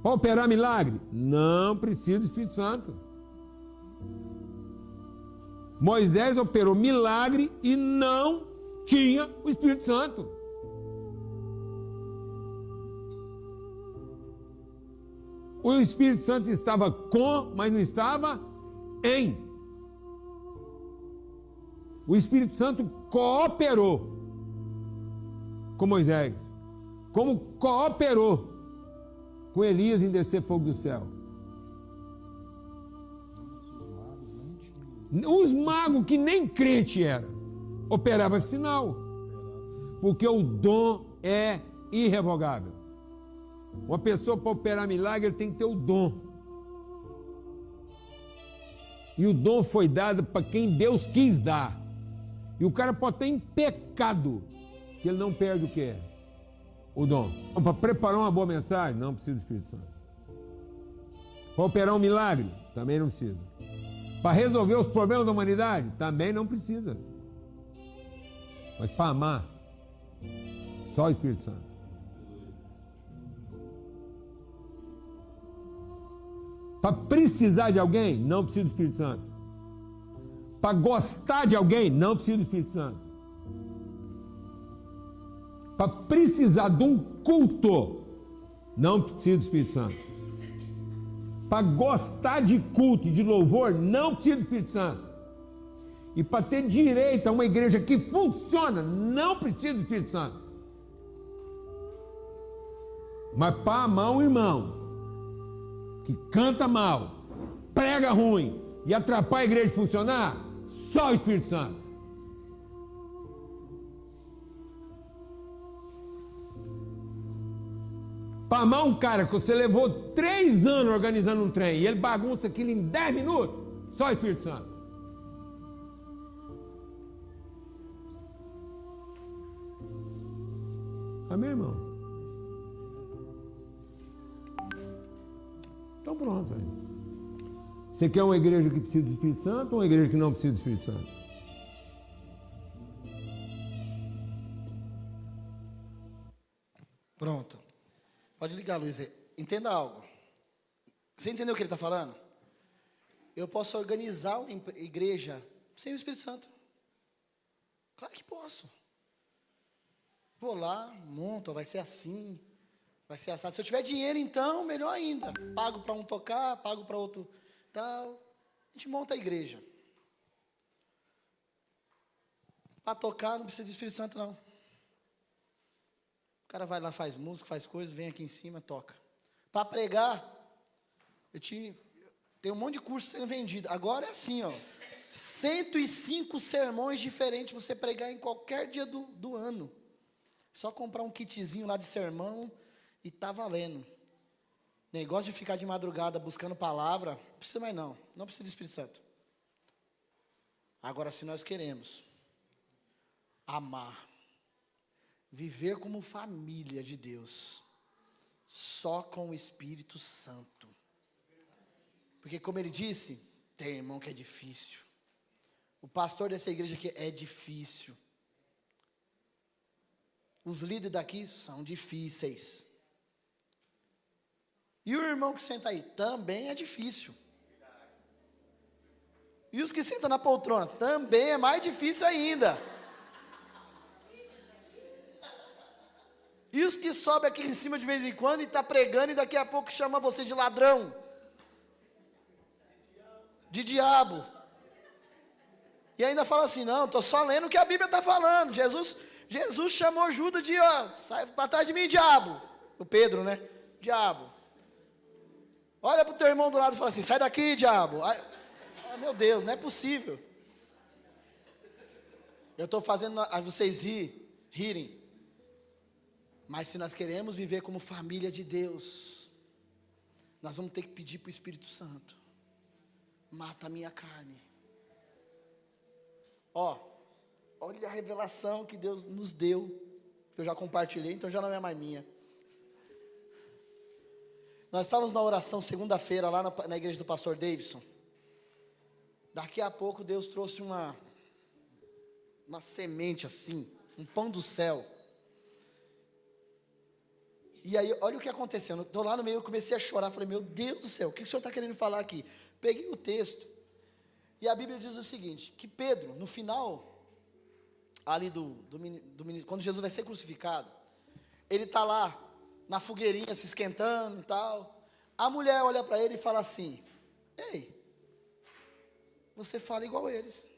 S2: Para operar milagre, não precisa do Espírito Santo. Moisés operou milagre e não tinha o Espírito Santo. O Espírito Santo estava com, mas não estava em. O Espírito Santo cooperou com Moisés, como cooperou com Elias em descer fogo do céu. Os magos que nem crente eram, operavam sinal, porque o dom é irrevogável. Uma pessoa para operar milagre, ele tem que ter o dom. E o dom foi dado para quem Deus quis dar. E o cara pode estar em pecado, que ele não perde o quê? O dom. Para preparar uma boa mensagem, não precisa do Espírito Santo. Para operar um milagre, também não precisa. Para resolver os problemas da humanidade, também não precisa. Mas para amar, só o Espírito Santo. Para precisar de alguém, não precisa do Espírito Santo. Para gostar de alguém, não precisa do Espírito Santo. Para precisar de um culto, não precisa do Espírito Santo. Para gostar de culto e de louvor, não precisa do Espírito Santo. E para ter direito a uma igreja que funciona, não precisa do Espírito Santo. Mas para amar um irmão que canta mal, prega ruim e atrapalha a igreja de funcionar, só o Espírito Santo. Para amar um cara que você levou 3 anos organizando um trem e ele bagunça aquilo em 10 minutos, só o Espírito Santo. Amém, irmão? Então pronto. Aí. Você quer uma igreja que precisa do Espírito Santo ou uma igreja que não precisa do Espírito Santo?
S1: Pronto. Pode ligar, Luiz. Entenda algo. Você entendeu o que ele está falando? Eu posso organizar uma igreja sem o Espírito Santo. Claro que posso. Vou lá, monto, vai ser assim, vai ser assado. Se eu tiver dinheiro, então, melhor ainda. Pago para um tocar, pago para outro tal. A gente monta a igreja. Para tocar não precisa do Espírito Santo, não. O cara vai lá, faz música, faz coisa, vem aqui em cima, toca. Para pregar, tem um monte de curso sendo vendido. Agora é assim, ó. 105 sermões diferentes para você pregar em qualquer dia do ano. Só comprar um kitzinho lá de sermão e tá valendo. Negócio de ficar de madrugada buscando palavra, não precisa mais não. Não precisa do Espírito Santo. Agora, se nós queremos amar, viver como família de Deus, só com o Espírito Santo. Porque como ele disse, tem irmão que é difícil. O pastor dessa igreja aqui é difícil. Os líderes daqui são difíceis. E o irmão que senta aí também é difícil. E os que sentam na poltrona também é mais difícil ainda. E os que sobem aqui em cima de vez em quando e está pregando e daqui a pouco chama você de ladrão, de diabo. E ainda fala assim, não, estou só lendo o que a Bíblia está falando. Jesus chamou Judas de, sai para trás de mim, diabo. O Pedro, né? Diabo. Olha para o teu irmão do lado e fala assim, sai daqui, diabo. Meu Deus, não é possível. Eu estou fazendo vocês rirem. Mas se nós queremos viver como família de Deus, nós vamos ter que pedir para o Espírito Santo. Mata a minha carne. Olha a revelação que Deus nos deu. Eu já compartilhei, então já não é mais minha. Nós estávamos na oração segunda-feira lá na igreja do pastor Davidson. Daqui a pouco Deus trouxe uma semente assim, um pão do céu. E aí, olha o que aconteceu. Eu estou lá no meio, eu comecei a chorar. Falei, meu Deus do céu, o que o senhor está querendo falar aqui? Peguei o texto. E a Bíblia diz o seguinte, que Pedro, no final, ali quando Jesus vai ser crucificado, ele está lá, na fogueirinha, se esquentando e tal. A mulher olha para ele e fala assim, ei, você fala igual eles.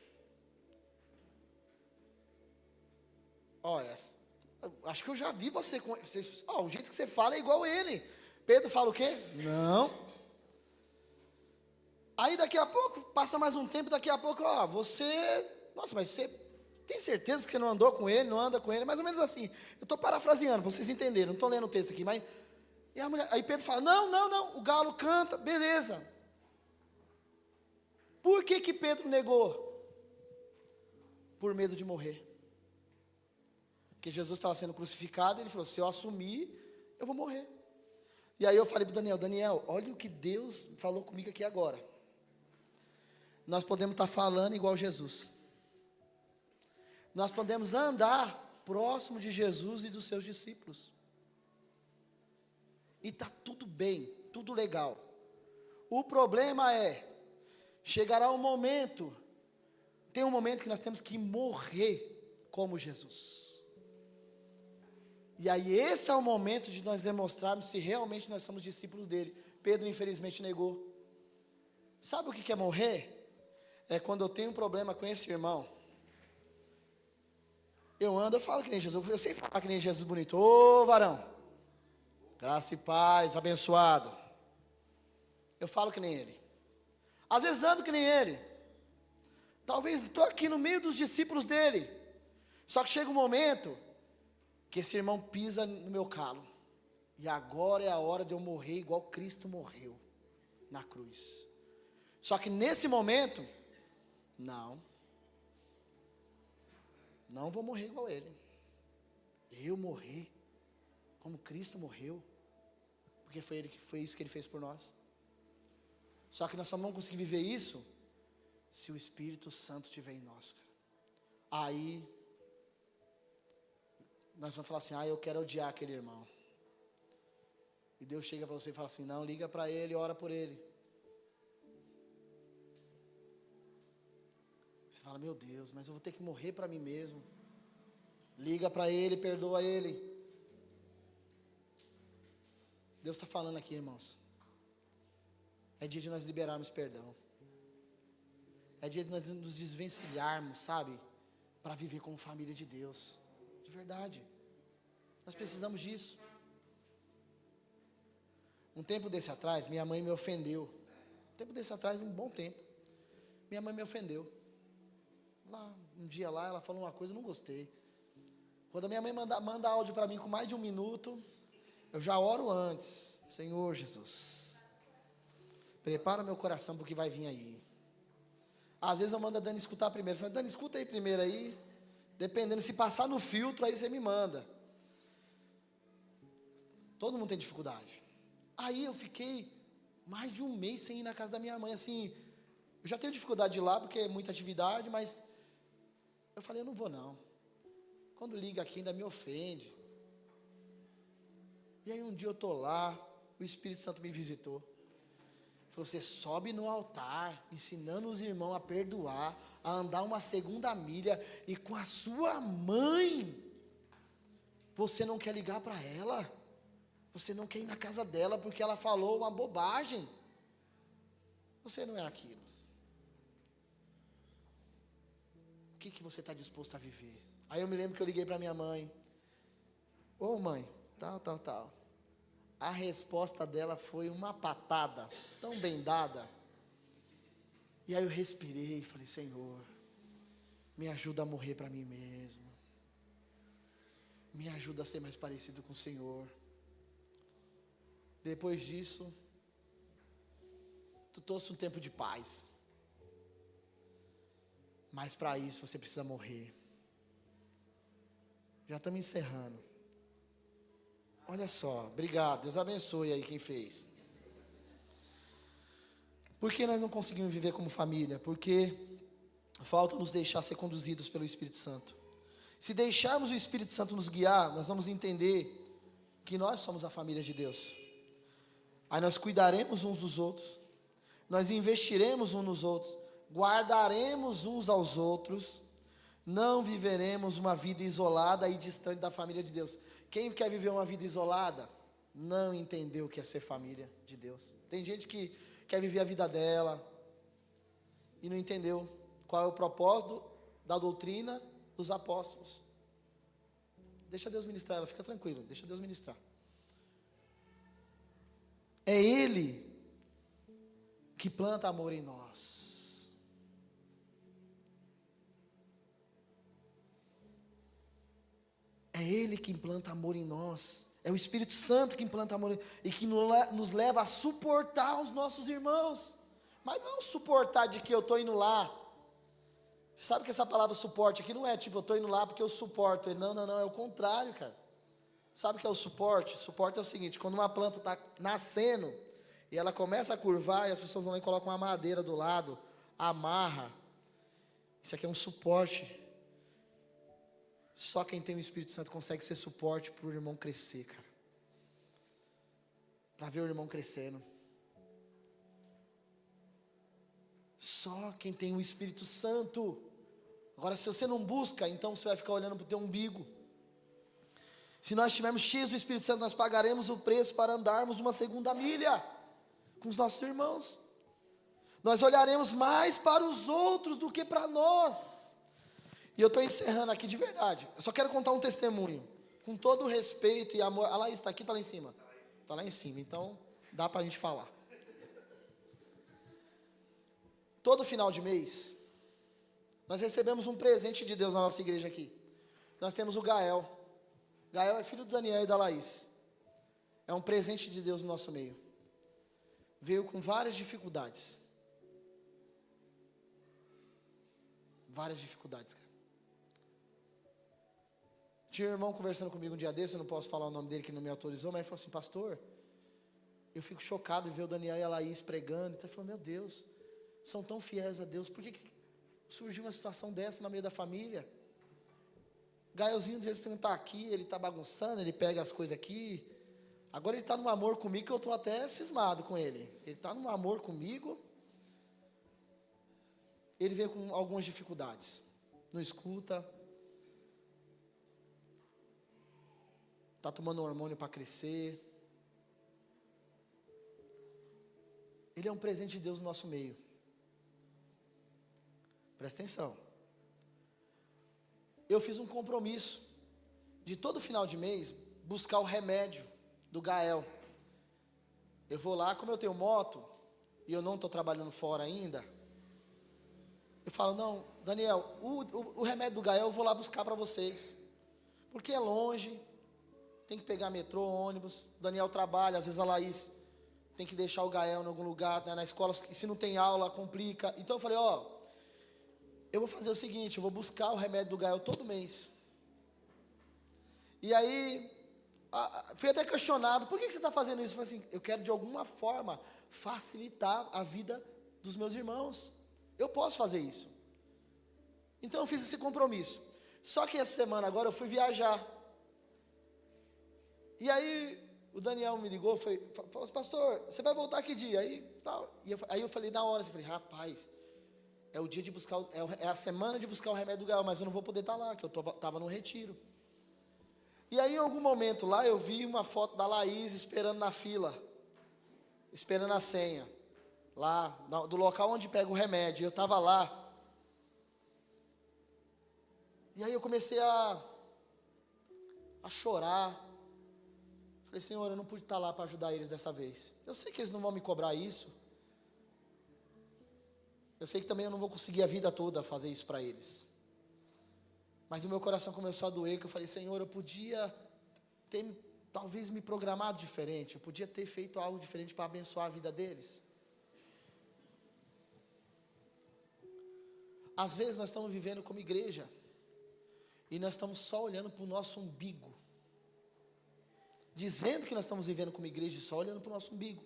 S1: Olha, acho que eu já vi você com vocês. O jeito que você fala é igual ele. Pedro fala o quê? Não. Aí daqui a pouco, passa mais um tempo, daqui a pouco, nossa, mas você tem certeza que você não andou com ele, não anda com ele? Mais ou menos assim. Eu estou parafraseando, para vocês entenderem, não estou lendo o texto aqui, mas... aí Pedro fala, não, o galo canta, beleza. Por que Pedro negou? Por medo de morrer. Porque Jesus estava sendo crucificado, e ele falou, se eu assumir, eu vou morrer. E aí eu falei para o Daniel, olha o que Deus falou comigo aqui agora. Nós podemos estar falando igual Jesus. Nós podemos andar próximo de Jesus e dos seus discípulos. E está tudo bem, tudo legal. O problema é, chegará um momento, tem um momento que nós temos que morrer como Jesus. E aí esse é o momento de nós demonstrarmos se realmente nós somos discípulos dele. Pedro infelizmente negou. Sabe o que é morrer? É quando eu tenho um problema com esse irmão. Eu ando, eu falo que nem Jesus, eu sei falar que nem Jesus bonito. Ô varão, graça e paz, abençoado. Eu falo que nem ele. Às vezes ando que nem ele. Talvez estou aqui no meio dos discípulos dele. Só que chega um momento que esse irmão pisa no meu calo. E agora é a hora de eu morrer igual Cristo morreu na cruz. Só que nesse momento, não vou morrer igual ele. Eu morrer como Cristo morreu, porque foi isso que ele fez por nós. Só que nós só vamos conseguir viver isso se o Espírito Santo estiver em nós. Aí nós vamos falar assim, eu quero odiar aquele irmão. E Deus chega para você e fala assim, não, liga para ele, ora por ele. Você fala, meu Deus, mas eu vou ter que morrer para mim mesmo. Liga para ele, perdoa ele. Deus está falando aqui, irmãos. É dia de nós liberarmos perdão. É dia de nós nos desvencilharmos, sabe? Para viver como família de Deus. De verdade. Nós precisamos disso. Um tempo desse atrás, minha mãe me ofendeu. Um tempo desse atrás, um bom tempo. Minha mãe me ofendeu. Um dia lá, ela falou uma coisa, eu não gostei. Quando a minha mãe manda áudio para mim com mais de 1 minuto, eu já oro antes. Senhor Jesus, prepara meu coração para o que vai vir aí. Às vezes eu mando a Dani escutar primeiro. Eu falo, Dani, escuta aí primeiro aí. Dependendo, se passar no filtro, aí você me manda. Todo mundo tem dificuldade. Aí eu fiquei mais de 1 mês sem ir na casa da minha mãe, assim. Eu já tenho dificuldade de ir lá, porque é muita atividade, mas eu falei, eu não vou não. Quando liga aqui ainda me ofende. E aí um dia eu estou lá, o Espírito Santo me visitou. Falou, você sobe no altar, ensinando os irmãos a perdoar, a andar uma 2ª milha, e com a sua mãe, você não quer ligar para ela, você não quer ir na casa dela, porque ela falou uma bobagem, você não é aquilo. O que você está disposto a viver? Aí eu me lembro que eu liguei para minha mãe, ô mãe, tal. A resposta dela foi uma patada, tão bem dada. E aí eu respirei e falei, Senhor, me ajuda a morrer para mim mesmo. Me ajuda a ser mais parecido com o Senhor. Depois disso, tu trouxe um tempo de paz. Mas para isso você precisa morrer. Já estamos encerrando. Olha só, obrigado, Deus abençoe aí quem fez. Por que nós não conseguimos viver como família? Porque falta nos deixar ser conduzidos pelo Espírito Santo. Se deixarmos o Espírito Santo nos guiar, nós vamos entender que nós somos a família de Deus. Aí nós cuidaremos uns dos outros, nós investiremos uns nos outros, guardaremos uns aos outros, não viveremos uma vida isolada e distante da família de Deus. Quem quer viver uma vida isolada, não entendeu o que é ser família de Deus. Tem gente que quer viver a vida dela e não entendeu qual é o propósito da doutrina dos apóstolos. Deixa Deus ministrar ela, fica tranquilo, deixa Deus ministrar. É Ele que planta amor em nós. É Ele que implanta amor em nós. É o Espírito Santo que implanta amor e que nos leva a suportar os nossos irmãos. Mas não suportar de que eu estou indo lá. Você sabe que essa palavra suporte aqui não é tipo, eu estou indo lá porque eu suporto. Não, não, não, é o contrário, cara. Sabe o que é o suporte? Suporte é o seguinte, quando uma planta está nascendo, e ela começa a curvar, e as pessoas vão lá e colocam uma madeira do lado, amarra. Isso aqui é um suporte. Só quem tem o Espírito Santo consegue ser suporte para o irmão crescer, cara. Para ver o irmão crescendo. Só quem tem o Espírito Santo. Agora, se você não busca, então você vai ficar olhando para o teu umbigo. Se nós estivermos cheios do Espírito Santo, nós pagaremos o preço para andarmos uma segunda milha com os nossos irmãos. Nós olharemos mais para os outros do que para nós. E eu estou encerrando aqui de verdade. Eu só quero contar um testemunho. Com todo o respeito e amor. A Laís está aqui, está lá em cima? Está lá em cima, então dá para a gente falar. Todo final de mês, nós recebemos um presente de Deus na nossa igreja aqui. Nós temos o Gael. Gael é filho do Daniel e da Laís. É um presente de Deus no nosso meio. Veio com várias dificuldades. Várias dificuldades, cara. Tinha um irmão conversando comigo um dia desse, eu não posso falar o nome dele que não me autorizou, mas ele falou assim, pastor, eu fico chocado em ver o Daniel e a Laís pregando. Então ele falou, meu Deus, são tão fiéis a Deus, por que surgiu uma situação dessa no meio da família? Gaelzinho, às vezes, não está aqui, ele está bagunçando, ele pega as coisas aqui. Agora ele está num amor comigo que eu estou até cismado com ele. Ele está num amor comigo. Ele veio com algumas dificuldades. Não escuta. Está tomando um hormônio para crescer. Ele é um presente de Deus no nosso meio. Presta atenção. Eu fiz um compromisso de todo final de mês buscar o remédio do Gael. Eu vou lá, como eu tenho moto e eu não estou trabalhando fora ainda, eu falo, não, Daniel, o remédio do Gael eu vou lá buscar para vocês, porque é longe, tem que pegar metrô, ônibus, o Daniel trabalha, às vezes a Laís tem que deixar o Gael em algum lugar, né, na escola, e se não tem aula, complica. Então eu falei, eu vou fazer o seguinte, eu vou buscar o remédio do Gael todo mês. E aí, fui até questionado, por que você está fazendo isso? Eu falei assim, eu quero de alguma forma facilitar a vida dos meus irmãos. Eu posso fazer isso. Então eu fiz esse compromisso. Só que essa semana agora eu fui viajar. E aí o Daniel me ligou, falou assim, pastor, você vai voltar que dia? Aí eu falei na hora, falei, rapaz, é o dia de buscar, é a semana de buscar o remédio do Gael, mas eu não vou poder estar lá, que eu estava no retiro. E aí em algum momento lá eu vi uma foto da Laís esperando na fila, esperando a senha, lá do local onde pega o remédio. Eu estava lá. E aí eu comecei a chorar. Falei, Senhor, eu não pude estar lá para ajudar eles dessa vez. Eu sei que eles não vão me cobrar isso. Eu sei que também eu não vou conseguir a vida toda fazer isso para eles. Mas o meu coração começou a doer, que eu falei, Senhor, eu podia ter talvez me programado diferente, eu podia ter feito algo diferente para abençoar a vida deles. Às vezes nós estamos vivendo como igreja, e nós estamos só olhando para o nosso umbigo, dizendo que nós estamos vivendo como igreja, e só olhando para o nosso umbigo,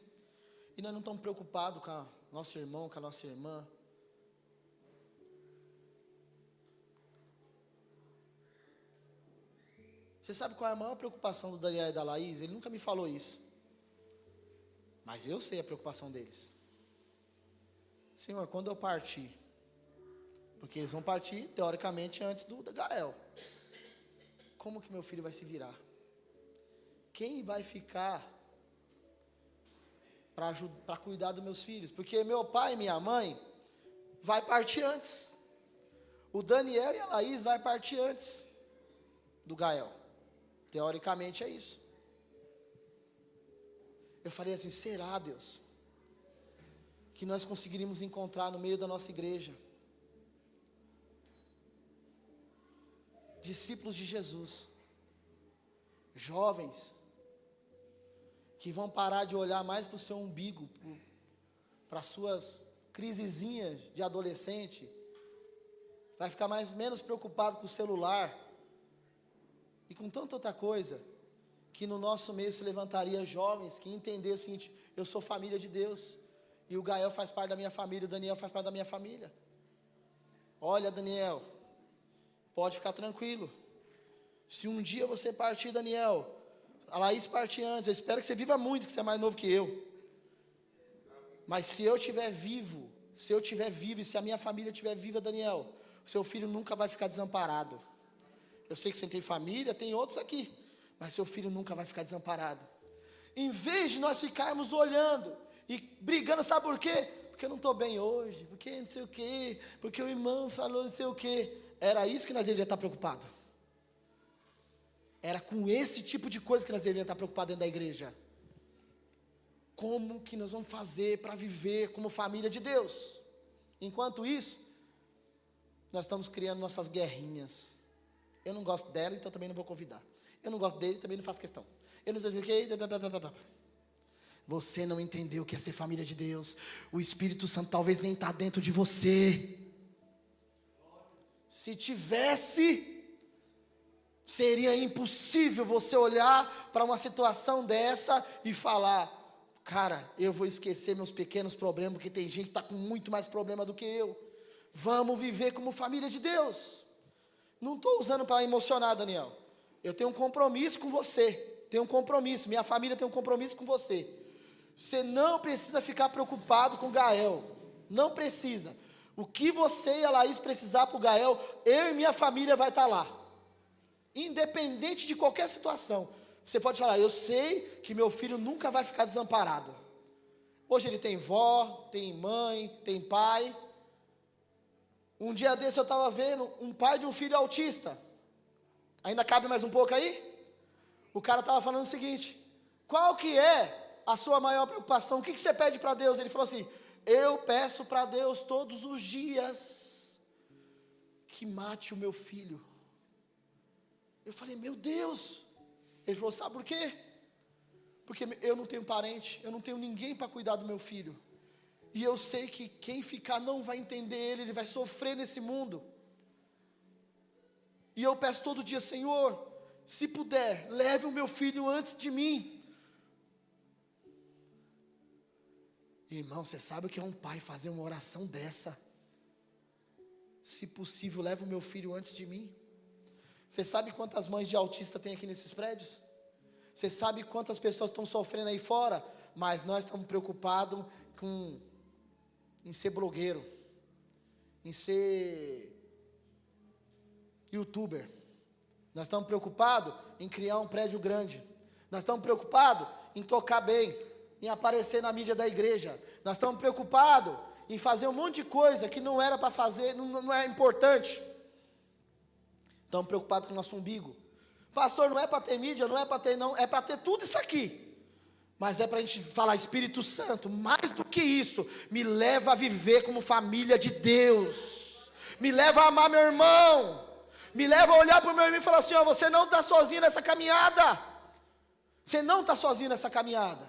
S1: e nós não estamos preocupados com o nosso irmão, com a nossa irmã. Você sabe qual é a maior preocupação do Daniel e da Laís? Ele nunca me falou isso. Mas eu sei a preocupação deles. Senhor, quando eu partir, porque eles vão partir, teoricamente, antes do Gael, como que meu filho vai se virar? Quem vai ficar para cuidar dos meus filhos? Porque meu pai e minha mãe vai partir antes. O Daniel e a Laís vai partir antes do Gael. Teoricamente é isso. Eu falei assim, será, Deus, que nós conseguiríamos encontrar no meio da nossa igreja discípulos de Jesus, jovens, que vão parar de olhar mais para o seu umbigo, para as suas crisezinha de adolescente, vai ficar menos preocupado com o celular e com tanta outra coisa, que no nosso meio se levantaria jovens que entenderam o seguinte: eu sou família de Deus, e o Gael faz parte da minha família, o Daniel faz parte da minha família. Olha, Daniel, pode ficar tranquilo, se um dia você partir, Daniel, a Laís partir antes, eu espero que você viva muito, que você é mais novo que eu, mas se eu estiver vivo, e se a minha família estiver viva, Daniel, seu filho nunca vai ficar desamparado. Eu sei que você tem família, tem outros aqui, mas seu filho nunca vai ficar desamparado. Em vez de nós ficarmos olhando e brigando, sabe por quê? Porque eu não estou bem hoje, porque não sei o quê, porque o irmão falou não sei o quê. Era isso que nós deveríamos estar preocupados. Era com esse tipo de coisa que nós deveríamos estar preocupados dentro da igreja. Como que nós vamos fazer para viver como família de Deus? Enquanto isso, nós estamos criando nossas guerrinhas. Eu não gosto dela, então também não vou convidar. Eu não gosto dele, também não faço questão. Eu não sei o que. Você não entendeu o que é ser família de Deus. O Espírito Santo talvez nem está dentro de você. Se tivesse, seria impossível você olhar para uma situação dessa e falar: cara, eu vou esquecer meus pequenos problemas, porque tem gente que está com muito mais problema do que eu. Vamos viver como família de Deus. Não estou usando para emocionar, Daniel. Eu tenho um compromisso com você. Tenho um compromisso. Minha família tem um compromisso com você. Você não precisa ficar preocupado com o Gael. Não precisa. O que você e a Laís precisar para o Gael, eu e minha família vai estar lá. Independente de qualquer situação. Você pode falar: eu sei que meu filho nunca vai ficar desamparado. Hoje ele tem vó, tem mãe, tem pai. Um dia desse eu estava vendo um pai de um filho autista. Ainda cabe mais um pouco aí? O cara estava falando o seguinte: qual que é a sua maior preocupação? O que você pede para Deus? Ele falou assim: eu peço para Deus todos os dias que mate o meu filho. Eu falei: meu Deus. Ele falou: sabe por quê? Porque eu não tenho parente, eu não tenho ninguém para cuidar do meu filho. E eu sei que quem ficar não vai entender ele vai sofrer nesse mundo. E eu peço todo dia: Senhor, se puder, leve o meu filho antes de mim. Irmão, você sabe o que é um pai fazer uma oração dessa? Se possível, leve o meu filho antes de mim. Você sabe quantas mães de autista tem aqui nesses prédios? Você sabe quantas pessoas estão sofrendo aí fora? Mas nós estamos preocupados em ser blogueiro, em ser youtuber. Nós estamos preocupados em criar um prédio grande. Nós estamos preocupados em tocar bem, em aparecer na mídia da igreja. Nós estamos preocupados em fazer um monte de coisa que não era para fazer, não é importante. Estamos preocupados com o nosso umbigo. Pastor, não é para ter mídia, não é para ter, não, é para ter tudo isso aqui. Mas é para a gente falar: Espírito Santo, mais do que isso, me leva a viver como família de Deus. Me leva a amar meu irmão. Me leva a olhar para o meu irmão e falar assim: ó, você não está sozinho nessa caminhada. Você não está sozinho nessa caminhada.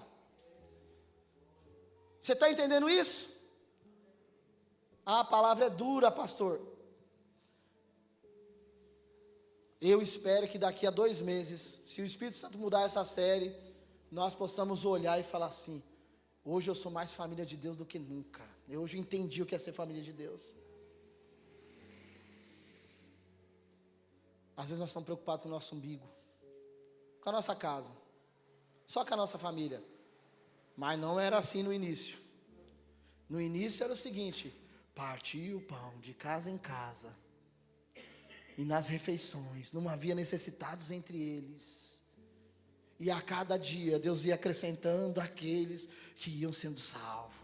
S1: Você está entendendo isso? Ah, a palavra é dura, pastor. Eu espero que daqui a 2 meses, se o Espírito Santo mudar essa série, nós possamos olhar e falar assim: hoje eu sou mais família de Deus do que nunca. Hoje eu entendi o que é ser família de Deus. Às vezes nós estamos preocupados com o nosso umbigo, com a nossa casa, só com a nossa família. Mas não era assim no início. No início era o seguinte: partia o pão de casa em casa, e nas refeições não havia necessitados entre eles. E a cada dia Deus ia acrescentando aqueles que iam sendo salvos.